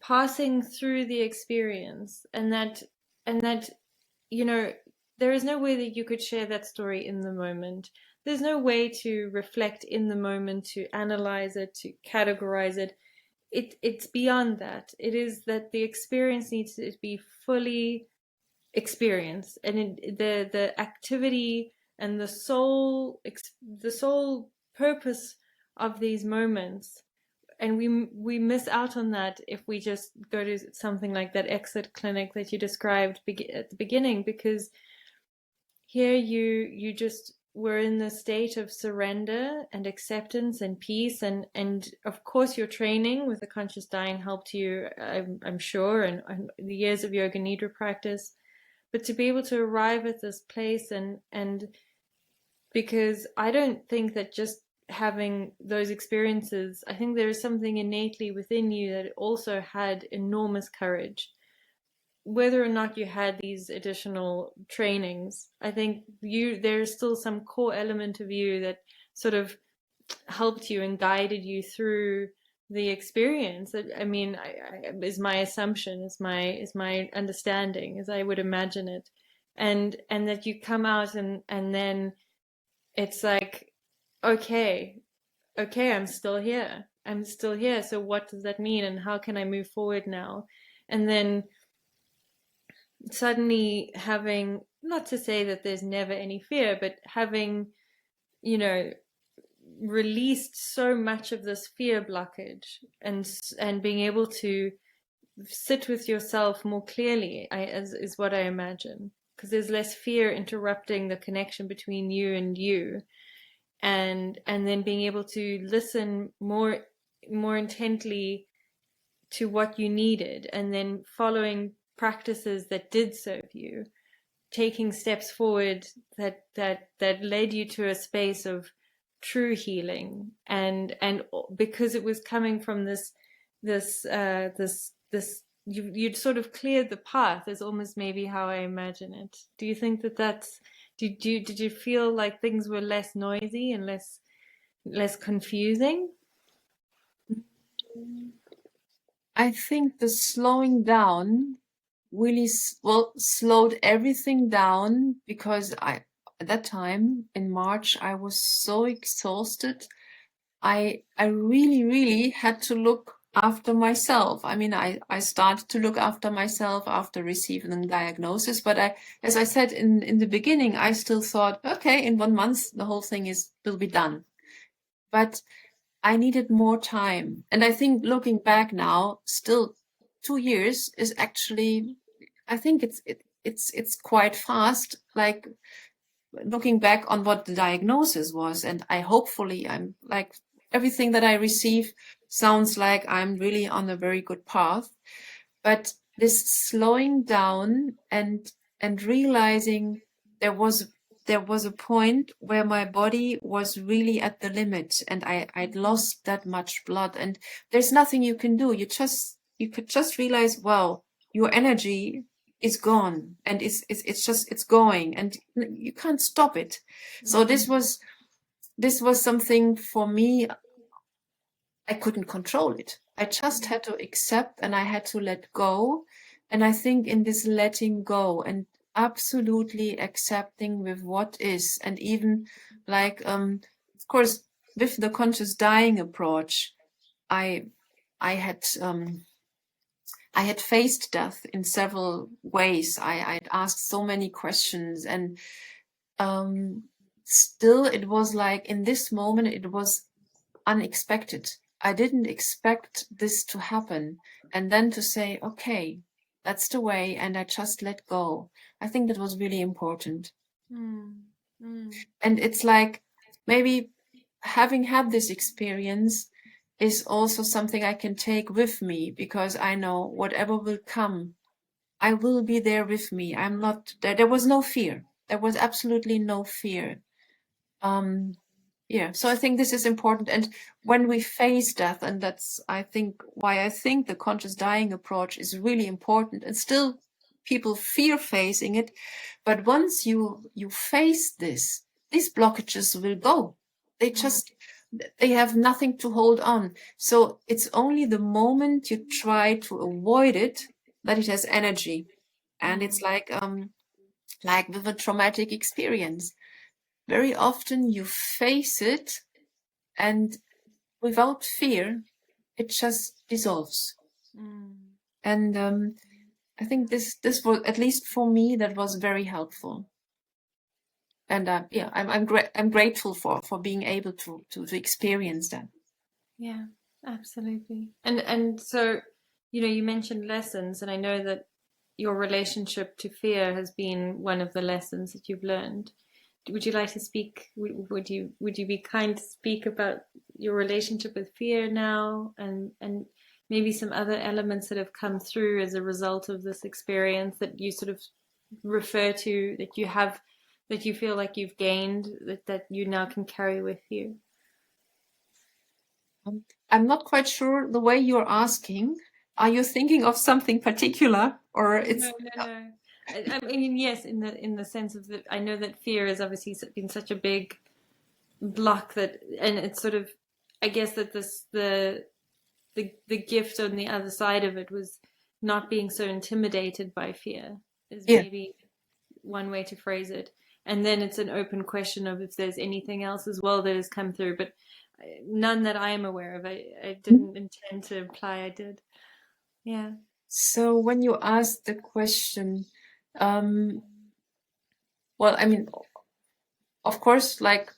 Speaker 1: passing through the experience, and that, there is no way that you could share that story in the moment. There's no way to reflect in the moment, to analyze it, to categorize it. It's beyond that. It is that the experience needs to be fully experienced, and the activity and the soul purpose of these moments. And we miss out on that if we just go to something like that exit clinic that you described at the beginning, because here you just were in the state of surrender and acceptance and peace, and of course your training with the conscious dying helped you, I'm sure, and the years of Yoga Nidra practice. But to be able to arrive at this place, and because I don't think that just having those experiences, I think there is something innately within you that also had enormous courage. Whether or not you had these additional trainings, I think there's still some core element of you that sort of helped you and guided you through the experience. I mean, is my assumption, is my understanding, as I would imagine it, and that you come out, and then it's like, okay, I'm still here. So what does that mean, and how can I move forward now? And then suddenly having, not to say that there's never any fear, but having, released so much of this fear blockage, and being able to sit with yourself more clearly, is what I imagine, because there's less fear interrupting the connection between you and you, and then being able to listen more intently to what you needed, and then following practices that did serve you, taking steps forward that led you to a space of true healing, and because it was coming from this you'd sort of cleared the path, is almost maybe how I imagine it. Do you think that's, did you feel like things were less noisy and less confusing?
Speaker 2: I think the slowing down really slowed everything down, because at that time in March I was so exhausted. I really had to look after myself. I mean, I started to look after myself after receiving the diagnosis, but as I said in the beginning, I still thought, okay, in 1 month the whole thing will be done. But I needed more time. And I think looking back now, still 2 years is actually, I think it's quite fast. Like, looking back on what the diagnosis was, and I'm like, everything that I receive sounds like I'm really on a very good path. But this slowing down and realizing there was a point where my body was really at the limit, and I'd lost that much blood, and there's nothing you can do. You could just realize, wow, your energy is gone, and it's going, and you can't stop it. So this was something for me. I couldn't control it. I just had to accept, and I had to let go. And I think in this letting go and absolutely accepting with what is, and even like, of course, with the conscious dying approach, I had faced death in several ways. I'd asked so many questions, and still it was like, in this moment, it was unexpected. I didn't expect this to happen. And then to say, okay, that's the way, and I just let go. I think that was really important. And it's like, maybe having had this experience is also something I can take with me, because I know whatever will come, I will be there with me. I'm not there. There was no fear. There was absolutely no fear. Yeah, so I think this is important. And when we face death, and that's, I think, why I think the conscious dying approach is really important, and still people fear facing it. But once you face this, these blockages will go. They have nothing to hold on. So it's only the moment you try to avoid it that it has energy. And it's like with a traumatic experience. Very often you face it, and without fear, it just dissolves. And I think this was, at least for me, that was very helpful. And yeah, I'm grateful for being able to experience that.
Speaker 1: Yeah, absolutely. And so, you mentioned lessons, and I know that your relationship to fear has been one of the lessons that you've learned. Would you like to speak? Would you be kind to speak about your relationship with fear now, and maybe some other elements that have come through as a result of this experience that you sort of refer to, that you feel like you've gained, that you now can carry with you?
Speaker 2: I'm not quite sure the way you're asking. Are you thinking of something particular, or it's?
Speaker 1: No. I mean, yes, in the sense of that, I know that fear has obviously been such a big block, that, and it's sort of, I guess that the gift on the other side of it was not being so intimidated by fear, is
Speaker 2: Yeah.
Speaker 1: maybe one way to phrase it. And then it's an open question of if there's anything else as well that has come through, but none that I am aware of. I didn't intend to imply I did. Yeah.
Speaker 2: So when you ask the question, well, I mean, of course, like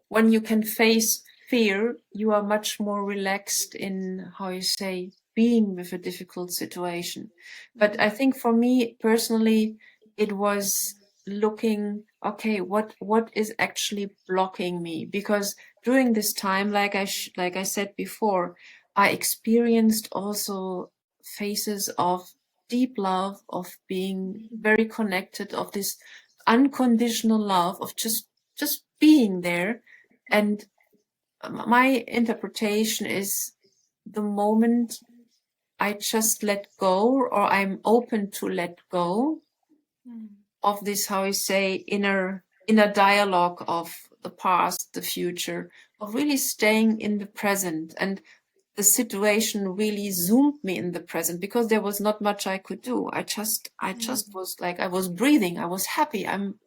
Speaker 2: when you can face fear, you are much more relaxed in, how you say, being with a difficult situation. But I think for me personally, it was looking, okay, what is actually blocking me? Because during this time, like I said before, I experienced also phases of deep love, of being very connected, of this unconditional love, of just being there. And my interpretation is, the moment I just let go, or I'm open to let go of this, how you say, inner dialogue of the past, the future, of really staying in the present. And the situation really zoomed me in the present, because there was not much I could do. I just was like, I was breathing. I was happy. I'm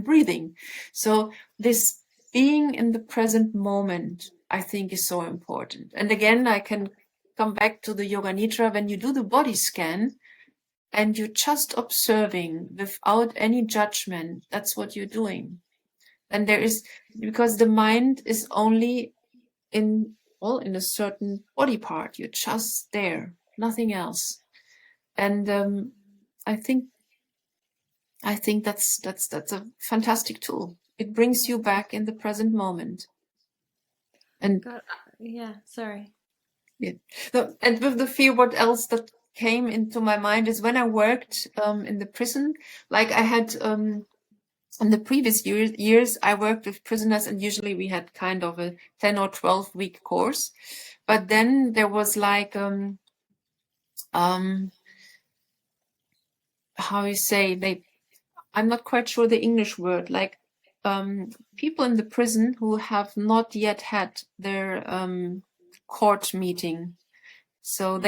Speaker 2: breathing. So this being in the present moment, I think, is so important. And again, I can come back to the Yoga Nidra. When you do the body scan and you're just observing without any judgment, that's what you're doing. And there is, because the mind is only in a certain body part. You're just there, nothing else. And I think I think that's a fantastic tool. It brings you back in the present moment. And
Speaker 1: God, yeah, sorry.
Speaker 2: yeah. And with the fear, what else that came into my mind is when I worked in the prison, like I had in the previous years, I worked with prisoners, and usually we had kind of a 10 or 12-week course. But then there was like how you say, I'm not quite sure the English word, like people in the prison who have not yet had their court meeting. So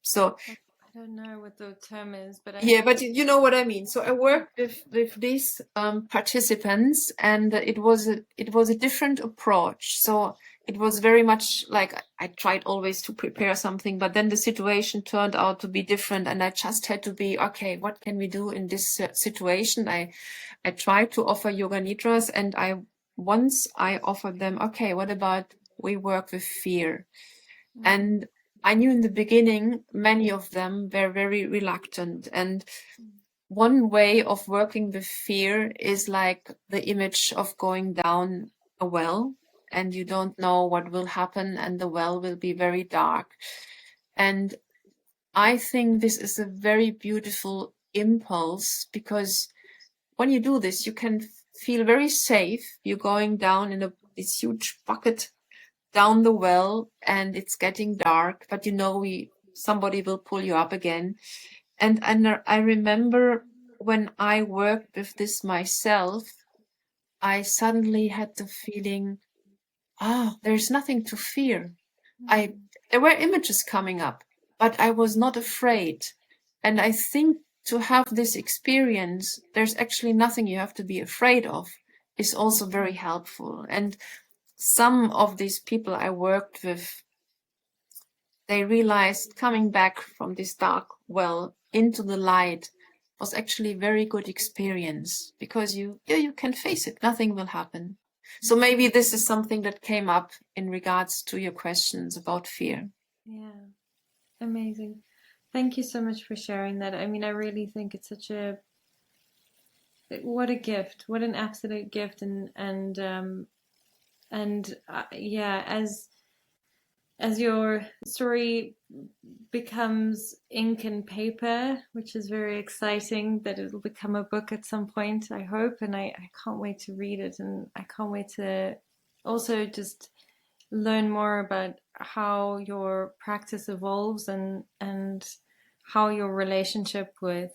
Speaker 2: so
Speaker 1: I don't know what the term is, but
Speaker 2: yeah, but you know what I mean. So I worked with these participants, and it was a different approach. So it was very much like I tried always to prepare something, but then the situation turned out to be different, and I just had to be okay. What can we do in this situation? I tried to offer yoga nidras, and once I offered them, okay, what about we work with fear? And I knew in the beginning, many of them were very reluctant. And one way of working with fear is like the image of going down a well, and you don't know what will happen, and the well will be very dark. And I think this is a very beautiful impulse, because when you do this, you can feel very safe. You're going down in this huge bucket down the well, and it's getting dark, but you know somebody will pull you up again. And I remember when I worked with this myself, I suddenly had the feeling, there's nothing to fear. There were images coming up, but I was not afraid. And I think to have this experience, there's actually nothing you have to be afraid of, is also very helpful. And some of these people I worked with, they realized coming back from this dark well into the light was actually a very good experience, because you can face it. Nothing will happen. So maybe this is something that came up in regards to your questions about fear.
Speaker 1: Yeah, amazing. Thank you so much for sharing that. I mean, I really think it's what a gift, what an absolute gift, yeah, as your story becomes ink and paper, which is very exciting, that it'll become a book at some point, I hope, and I can't wait to read it, and I can't wait to also just learn more about how your practice evolves, and how your relationship with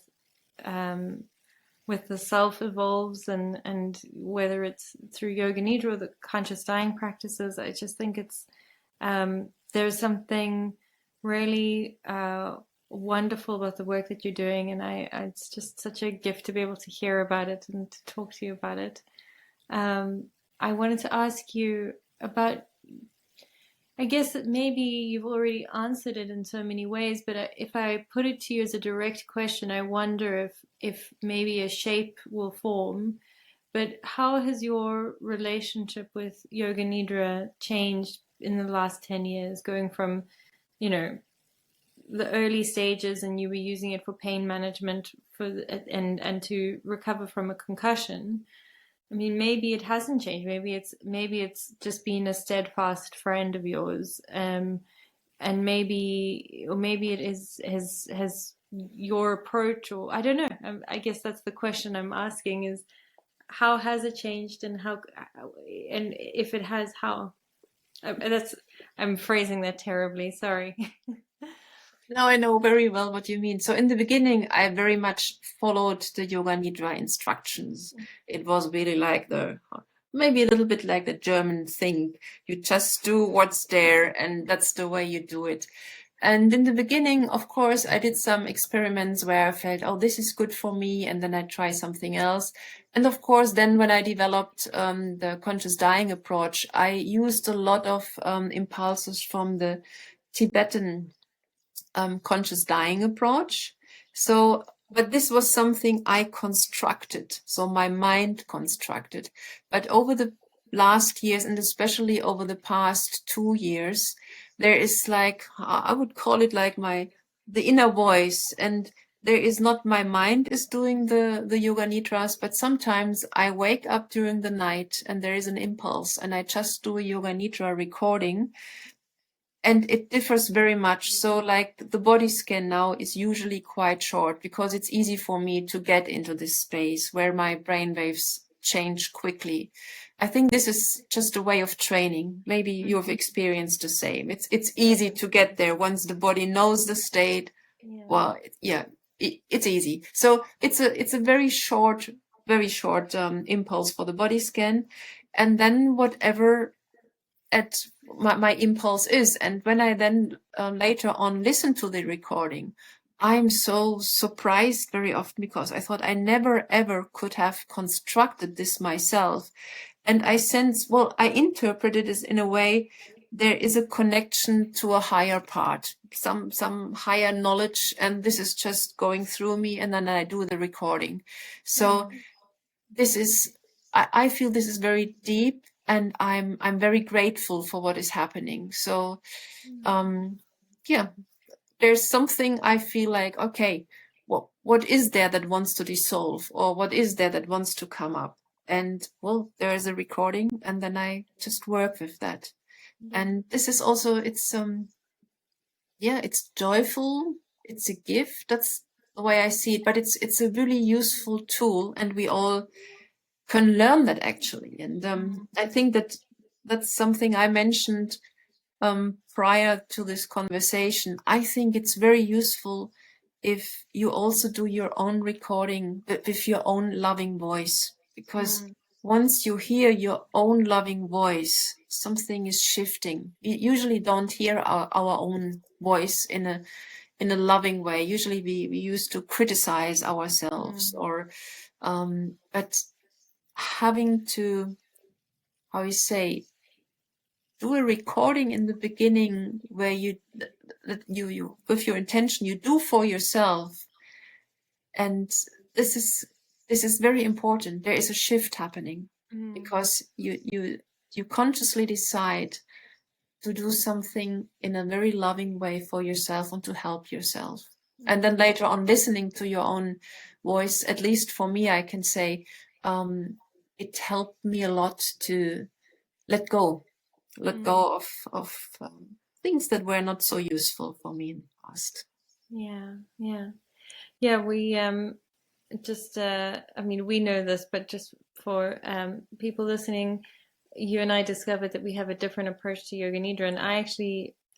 Speaker 1: the self evolves, and whether it's through yoga nidra or the conscious dying practices. I just think there's something really wonderful about the work that you're doing, and it's just such a gift to be able to hear about it and to talk to you about it. I wanted to ask you about, I guess that maybe you've already answered it in so many ways, but if I put it to you as a direct question, I wonder if maybe a shape will form. But how has your relationship with Yoga Nidra changed in the last 10 years, going from, you know, the early stages, and you were using it for pain management and to recover from a concussion? I mean, maybe it hasn't changed. Maybe it's just been a steadfast friend of yours, and maybe it is has your approach, or I don't know. I guess that's the question I'm asking: is how has it changed, and if it has, how? I'm phrasing that terribly. Sorry.
Speaker 2: Now I know very well what you mean. So in the beginning, I very much followed the Yoga Nidra instructions. It was really like maybe a little bit like the German thing. You just do what's there, and that's the way you do it. And in the beginning, of course, I did some experiments where I felt, oh, this is good for me, and then I try something else. And of course, then when I developed the conscious dying approach, I used a lot of impulses from the Tibetan conscious dying approach. So, but this was something I constructed. So my mind constructed. But over the last years, and especially over the past 2 years, there is like, I would call it like the inner voice. And there is not my mind is doing the yoga nidras, but sometimes I wake up during the night and there is an impulse and I just do a yoga nidra recording, and it differs very much. So like the body scan now is usually quite short because it's easy for me to get into this space where my brain waves change quickly. I think this is just a way of training. Maybe you've experienced the same. It's easy to get there once the body knows the state.
Speaker 1: Yeah.
Speaker 2: Well, yeah, it's easy. So it's a very short impulse for the body scan, and then whatever at my impulse is. And when I then later on listen to the recording, I'm so surprised very often because I thought I never ever could have constructed this myself. And I sense, well, I interpret it as in a way there is a connection to a higher part, some higher knowledge, and this is just going through me, and then I do the recording. So this is, I feel this is very deep, and I'm very grateful for what is happening. So yeah, there's something I feel like, okay, what is there that wants to dissolve, or what is there that wants to come up? And well, there is a recording, and then I just work with that. And this is also, it's it's joyful, it's a gift. That's the way I see it, but it's a really useful tool, and we all can learn that actually. And I think that that's something I mentioned prior to this conversation. I think it's very useful if you also do your own recording with your own loving voice, because once you hear your own loving voice, something is shifting. We usually don't hear our own voice in a loving way. Usually we used to criticize ourselves, or but having to, how you say, do a recording in the beginning where you with your intention you do for yourself, and this is very important. There is a shift happening because you consciously decide to do something in a very loving way for yourself and to help yourself. And then later on, listening to your own voice, at least for me, I can say it helped me a lot to let go of things that were not so useful for me in the past.
Speaker 1: We just I mean, we know this, but just for people listening, you and I discovered that we have a different approach to Yoga Nidra, and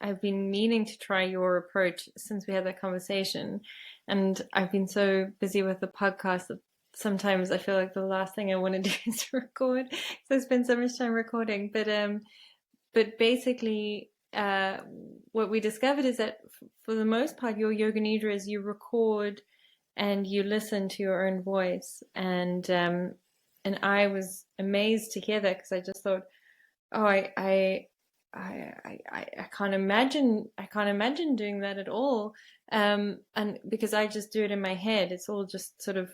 Speaker 1: I've been meaning to try your approach since we had that conversation, and I've been so busy with the podcast that sometimes I feel like the last thing I want to do is to record, because I spend so much time recording. But basically, what we discovered is that for the most part, your Yoga Nidra is you record and you listen to your own voice. And I was amazed to hear that, because I just thought, oh, I can't imagine doing that at all. And because I just do it in my head, it's all just sort of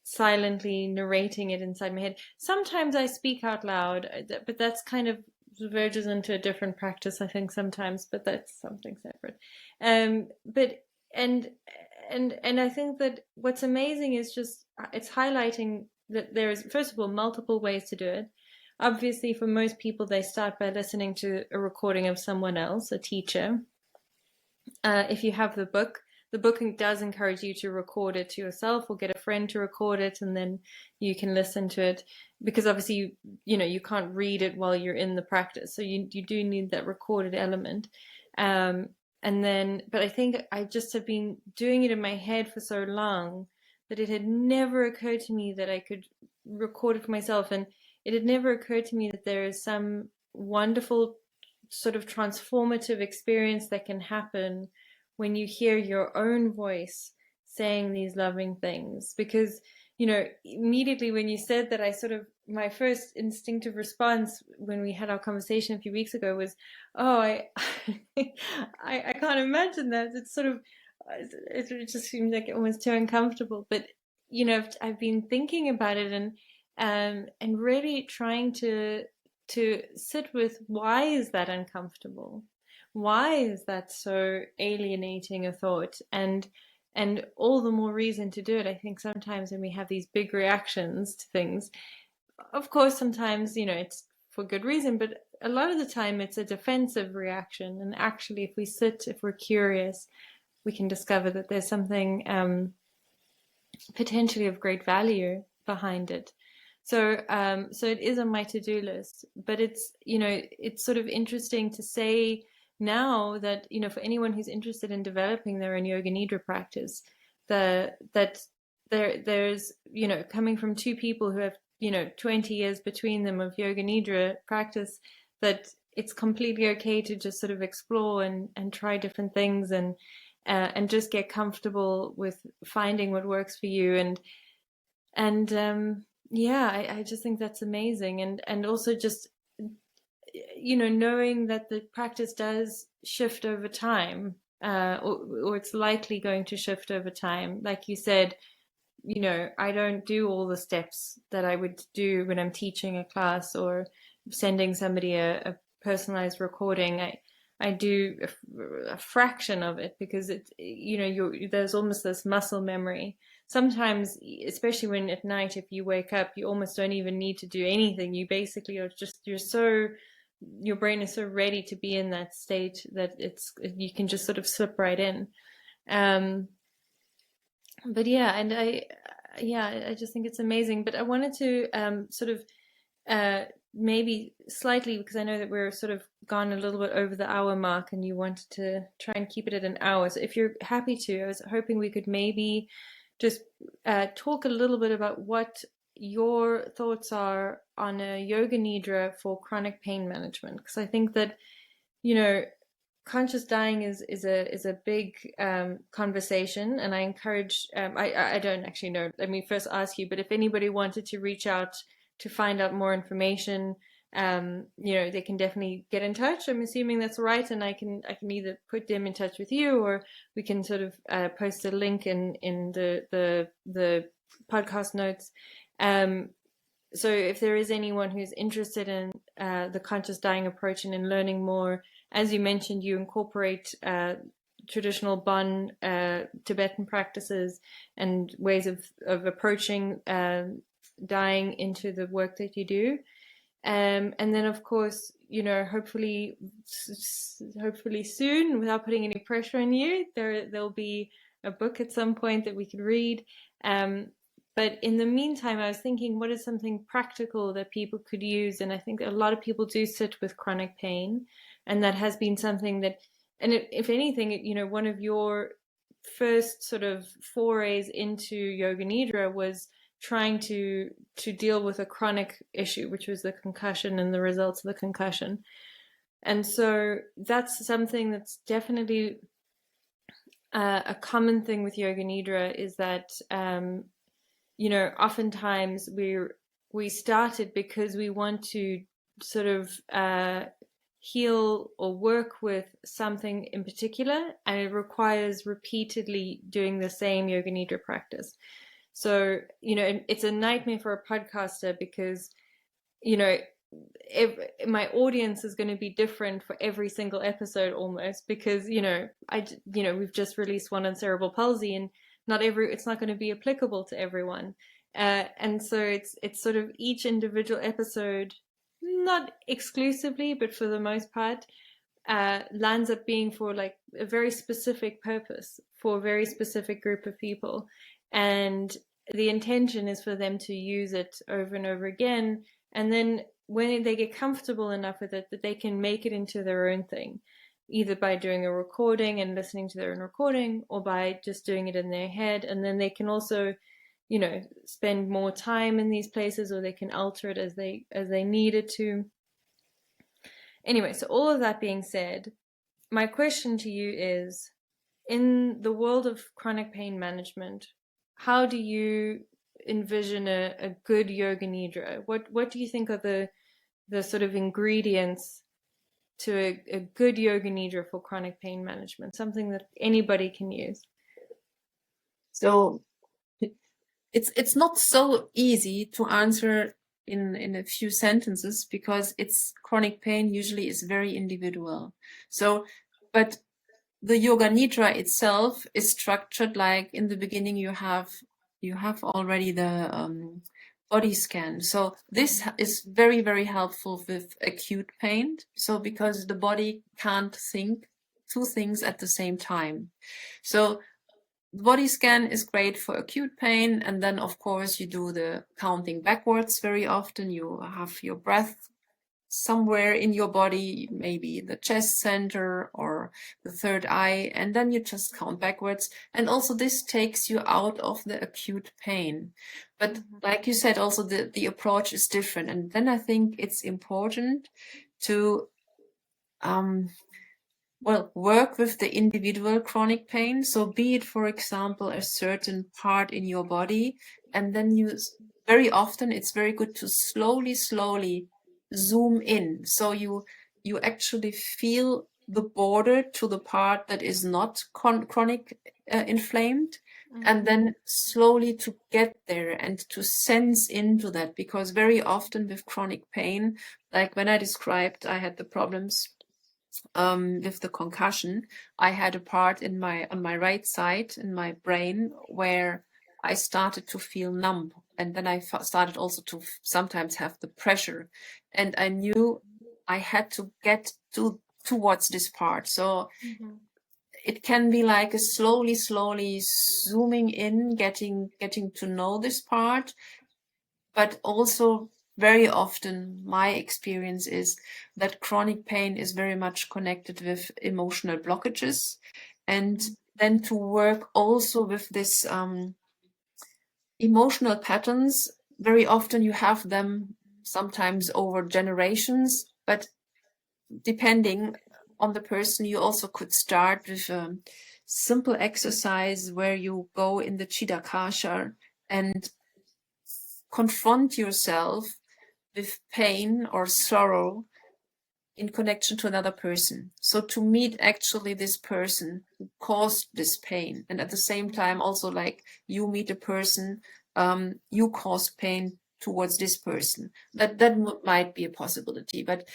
Speaker 1: silently narrating it inside my head. Sometimes I speak out loud, but that's kind of verges into a different practice, I think, sometimes, but that's something separate. But and I think that what's amazing is just it's highlighting that there is, first of all, multiple ways to do it. Obviously, for most people, they start by listening to a recording of someone else, a teacher. If you have the book does encourage you to record it to yourself or get a friend to record it, and then you can listen to it, because obviously you can't read it while you're in the practice, so you do need that recorded element. And then, but I think I just have been doing it in my head for so long that it had never occurred to me that I could record it for myself, and it had never occurred to me that there is some wonderful sort of transformative experience that can happen when you hear your own voice saying these loving things. Because immediately when you said that, I sort of, my first instinctive response when we had our conversation a few weeks ago was, oh, I can't imagine that. It's sort of, it just seems like almost too uncomfortable. But I've been thinking about it, and really trying to sit with, why is that uncomfortable? Why is that so alienating a thought? And And all the more reason to do it. I think sometimes when we have these big reactions to things, of course, sometimes, it's for good reason, but a lot of the time it's a defensive reaction. And actually, if we're curious, we can discover that there's something potentially of great value behind it. So it is on my to-do list, but it's sort of interesting to say now that, for anyone who's interested in developing their own Yoga Nidra practice, that there's, coming from two people who have, 20 years between them of Yoga Nidra practice, that it's completely okay to just sort of explore and try different things and just get comfortable with finding what works for you. And yeah, I just think that's amazing. And also just, knowing that the practice does shift over time, or it's likely going to shift over time. Like you said, I don't do all the steps that I would do when I'm teaching a class or sending somebody a personalized recording. I do a fraction of it because there's almost this muscle memory. Sometimes, especially when at night, if you wake up, you almost don't even need to do anything. You basically your brain is so ready to be in that state that you can just sort of slip right in. But yeah, and I just think it's amazing. But I wanted to sort of maybe slightly, because I know that we're sort of gone a little bit over the hour mark and you wanted to try and keep it at an hour. So if you're happy to, I was hoping we could maybe just talk a little bit about what your thoughts are on a Yoga Nidra for chronic pain management. Because I think that, conscious dying is a big conversation, and I encourage. I don't actually know. Let me first ask you, but if anybody wanted to reach out to find out more information, they can definitely get in touch. I'm assuming that's right, and I can either put them in touch with you, or we can sort of post a link in the podcast notes. So if there is anyone who's interested in the conscious dying approach and in learning more, as you mentioned, you incorporate traditional Bon Tibetan practices and ways of approaching dying into the work that you do. And then, of course, hopefully soon, without putting any pressure on you, there'll be a book at some point that we could read. But in the meantime, I was thinking, what is something practical that people could use? And I think a lot of people do sit with chronic pain, and that has been something that, and if anything, one of your first sort of forays into Yoga Nidra was trying to deal with a chronic issue, which was the concussion and the results of the concussion. And so that's something that's definitely a common thing with Yoga Nidra, is that oftentimes we started because we want to sort of heal or work with something in particular, and it requires repeatedly doing the same Yoga Nidra practice. So, it's a nightmare for a podcaster because, if my audience is going to be different for every single episode almost, because, we've just released one on cerebral palsy, and it's not going to be applicable to everyone. And so it's sort of each individual episode, not exclusively, but for the most part, lands up being for like a very specific purpose for a very specific group of people. And the intention is for them to use it over and over again. And then when they get comfortable enough with it, that they can make it into their own thing, either by doing a recording and listening to their own recording, or by just doing it in their head. And then they can also, spend more time in these places, or they can alter it as they need it to. Anyway, so all of that being said, my question to you is, in the world of chronic pain management, how do you envision a good Yoga Nidra? What do you think are the sort of ingredients to a good Yoga Nidra for chronic pain management, something that anybody can use?
Speaker 2: So it's not so easy to answer in a few sentences, because chronic pain usually is very individual. So, but the Yoga Nidra itself is structured like in the beginning you have already the body scan. So this is very, very helpful with acute pain. So because the body can't think two things at the same time. So the body scan is great for acute pain. And then of course you do the counting backwards very often. You have your breath somewhere in your body, maybe the chest center or the third eye, and then you just count backwards. And also this takes you out of the acute pain. But like you said, also the approach is different. And then I think it's important to work with the individual chronic pain. So be it, for example, a certain part in your body, and then very often it's very good to slowly zoom in. So you actually feel the border to the part that is not chronic inflamed, and then slowly to get there and to sense into that. Because very often with chronic pain, like when I described I had the problems with the concussion, I had a part on my right side in my brain where I started to feel numb, and then I started also to sometimes have the pressure, and I knew I had to get towards this part. So it can be like a slowly zooming in, getting to know this part, but also very often my experience is that chronic pain is very much connected with emotional blockages, and then to work also with this emotional patterns. Very often you have them sometimes over generations, but depending on the person, you also could start with a simple exercise where you go in the Chitta and confront yourself with pain or sorrow in connection to another person. So to meet actually this person who caused this pain, and at the same time also like you meet a person, you caused pain towards this person. That might be a possibility, but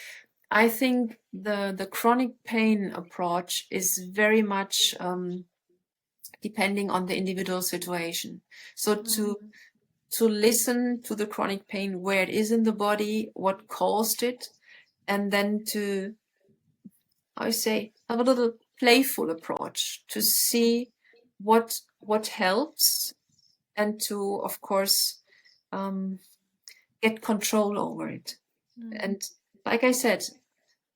Speaker 2: I think the chronic pain approach is very much depending on the individual situation. So to listen to the chronic pain, where it is in the body, what caused it, and then to, I say, have a little playful approach to see what helps, and to, of course, get control over it. And like I said,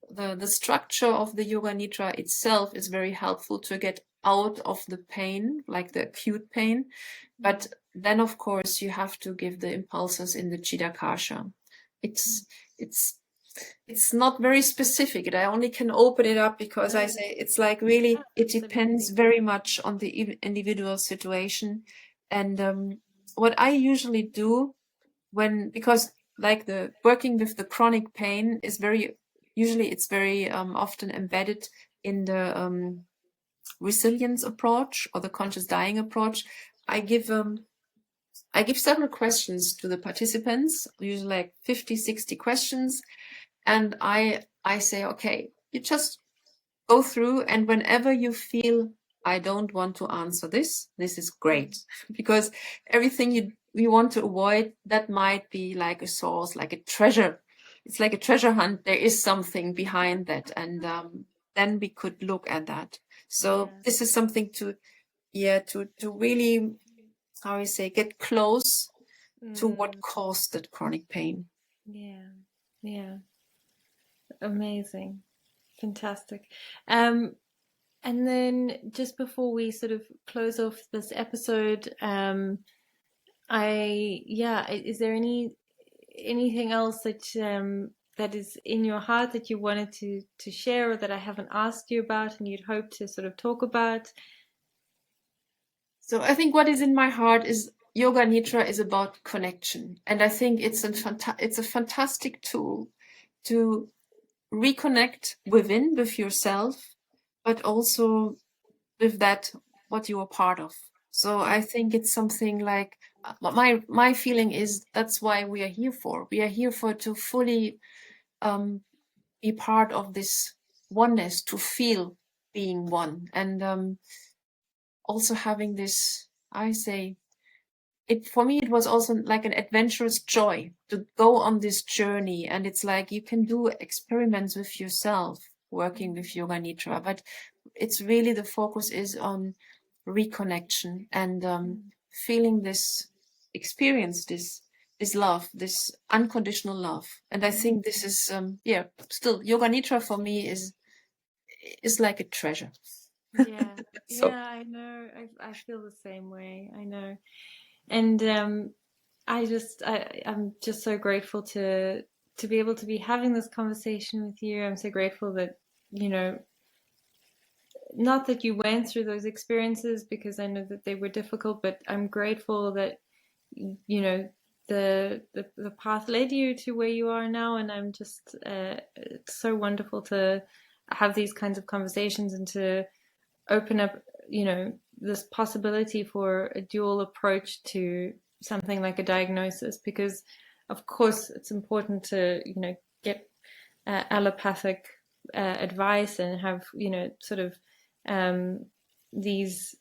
Speaker 2: the structure of the Yoga Nidra itself is very helpful to get out of the pain, like the acute pain. But then, of course, you have to give the impulses in the Chitta Kasha. It's not very specific. I only can open it up because I say it's like really, it depends very much on the individual situation. And what I usually do because like the working with the chronic pain is it's very often embedded in the resilience approach or the conscious dying approach. I give several questions to the participants, usually like 50, 60 questions. And I say, okay, you just go through, and whenever you feel I don't want to answer this is great, because everything you want to avoid, that might be like a source, like a treasure. It's like a treasure hunt. There is something behind that, and then we could look at that. So this is something to really, how you say, get close to what caused that chronic pain.
Speaker 1: Yeah. Amazing. Fantastic. And then just before we sort of close off this episode, is there anything else that is in your heart that you wanted to share, or that I haven't asked you about and you'd hope to sort of talk about?
Speaker 2: So I think what is in my heart is Yoga Nidra is about connection, and I think it's a fantastic tool to reconnect with yourself, but also with that what you are part of. So I think it's something like my feeling is that's why we are here for. We are here for to fully be part of this oneness, to feel being one. And also having this, I say, for me, it was also like an adventurous joy to go on this journey. And it's like you can do experiments with yourself working with Yoga Nidra, but it's really the focus is on reconnection and feeling this experience, this love, this unconditional love. And I think this is, still Yoga Nidra for me is like a treasure.
Speaker 1: Yeah,
Speaker 2: So
Speaker 1: yeah, I know. I feel the same way. I know. And I'm just so grateful to be able to be having this conversation with you. I'm so grateful that, you know, not that you went through those experiences because I know that they were difficult, but I'm grateful that, you know, the path led you to where you are now. And I'm just it's so wonderful to have these kinds of conversations and to open up, you know, this possibility for a dual approach to something like a diagnosis, because of course it's important to, you know, get allopathic advice and have, you know, sort of these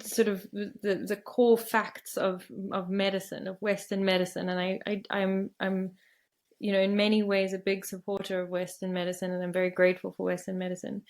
Speaker 1: sort of the core facts of medicine, of Western medicine. And I'm, you know, in many ways a big supporter of Western medicine, and I'm very grateful for Western medicine.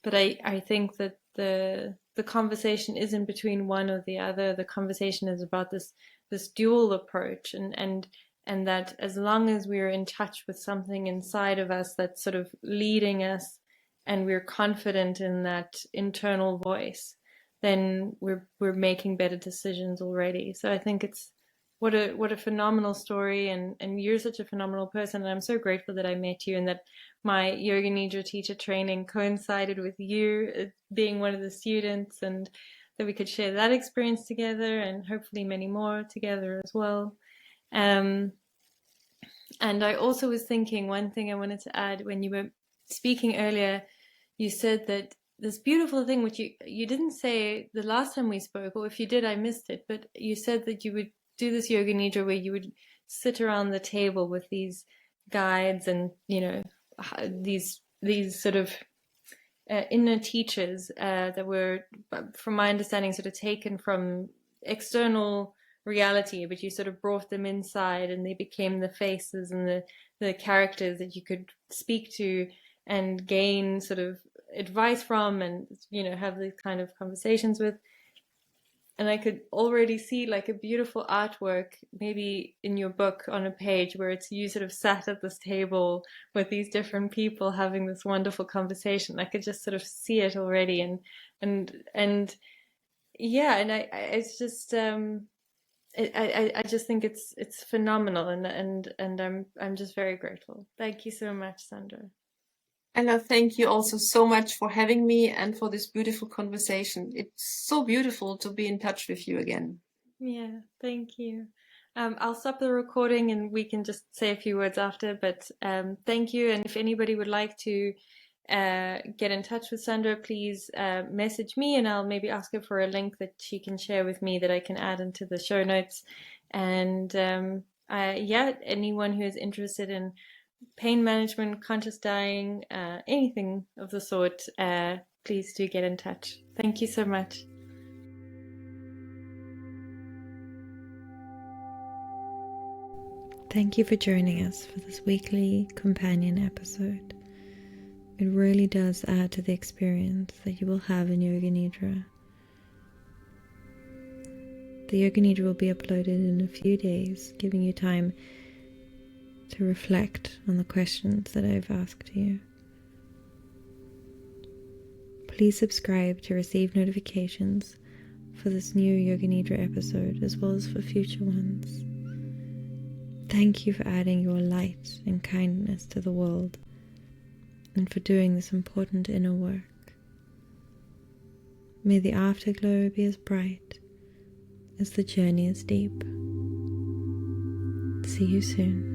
Speaker 1: But I think that the conversation isn't between one or the other. The conversation is about this dual approach, and that as long as we're in touch with something inside of us that's sort of leading us, and we're confident in that internal voice, then we're making better decisions already. So I think it's what a phenomenal story, and you're such a phenomenal person, and I'm so grateful that I met you and that my Yoga Nidra teacher training coincided with you being one of the students, and that we could share that experience together and hopefully many more together as well. Um, and I also was thinking, one thing I wanted to add, when you were speaking earlier, you said that this beautiful thing, which you didn't say the last time we spoke, or if you did, I missed it, but you said that you would do this Yoga Nidra where you would sit around the table with these guides and, you know, these sort of inner teachers that were, from my understanding, sort of taken from external reality, but you sort of brought them inside, and they became the faces and the characters that you could speak to and gain sort of advice from, and, you know, have these kind of conversations with. And I could already see like a beautiful artwork, maybe in your book on a page, where it's you sort of sat at this table with these different people having this wonderful conversation. I could just sort of see it already, and yeah, and it's just I just think it's phenomenal, and I'm just very grateful. Thank you so much, Sandra.
Speaker 2: And I thank you also so much for having me and for this beautiful conversation. It's so beautiful to be in touch with you again.
Speaker 1: Yeah, thank you. I'll stop the recording and we can just say a few words after, but thank you. And if anybody would like to get in touch with Sandra, please message me, and I'll maybe ask her for a link that she can share with me that I can add into the show notes. And yeah, anyone who is interested in pain management, conscious dying, anything of the sort, please do get in touch. Thank you so much. Thank you for joining us for this weekly companion episode. It really does add to the experience that you will have in Yoga Nidra. The Yoga Nidra will be uploaded in a few days, giving you time to reflect on the questions that I've asked you. Please subscribe to receive notifications for this new Yoga Nidra episode, as well as for future ones. Thank you for adding your light and kindness to the world, and for doing this important inner work. May the afterglow be as bright as the journey is deep. See you soon.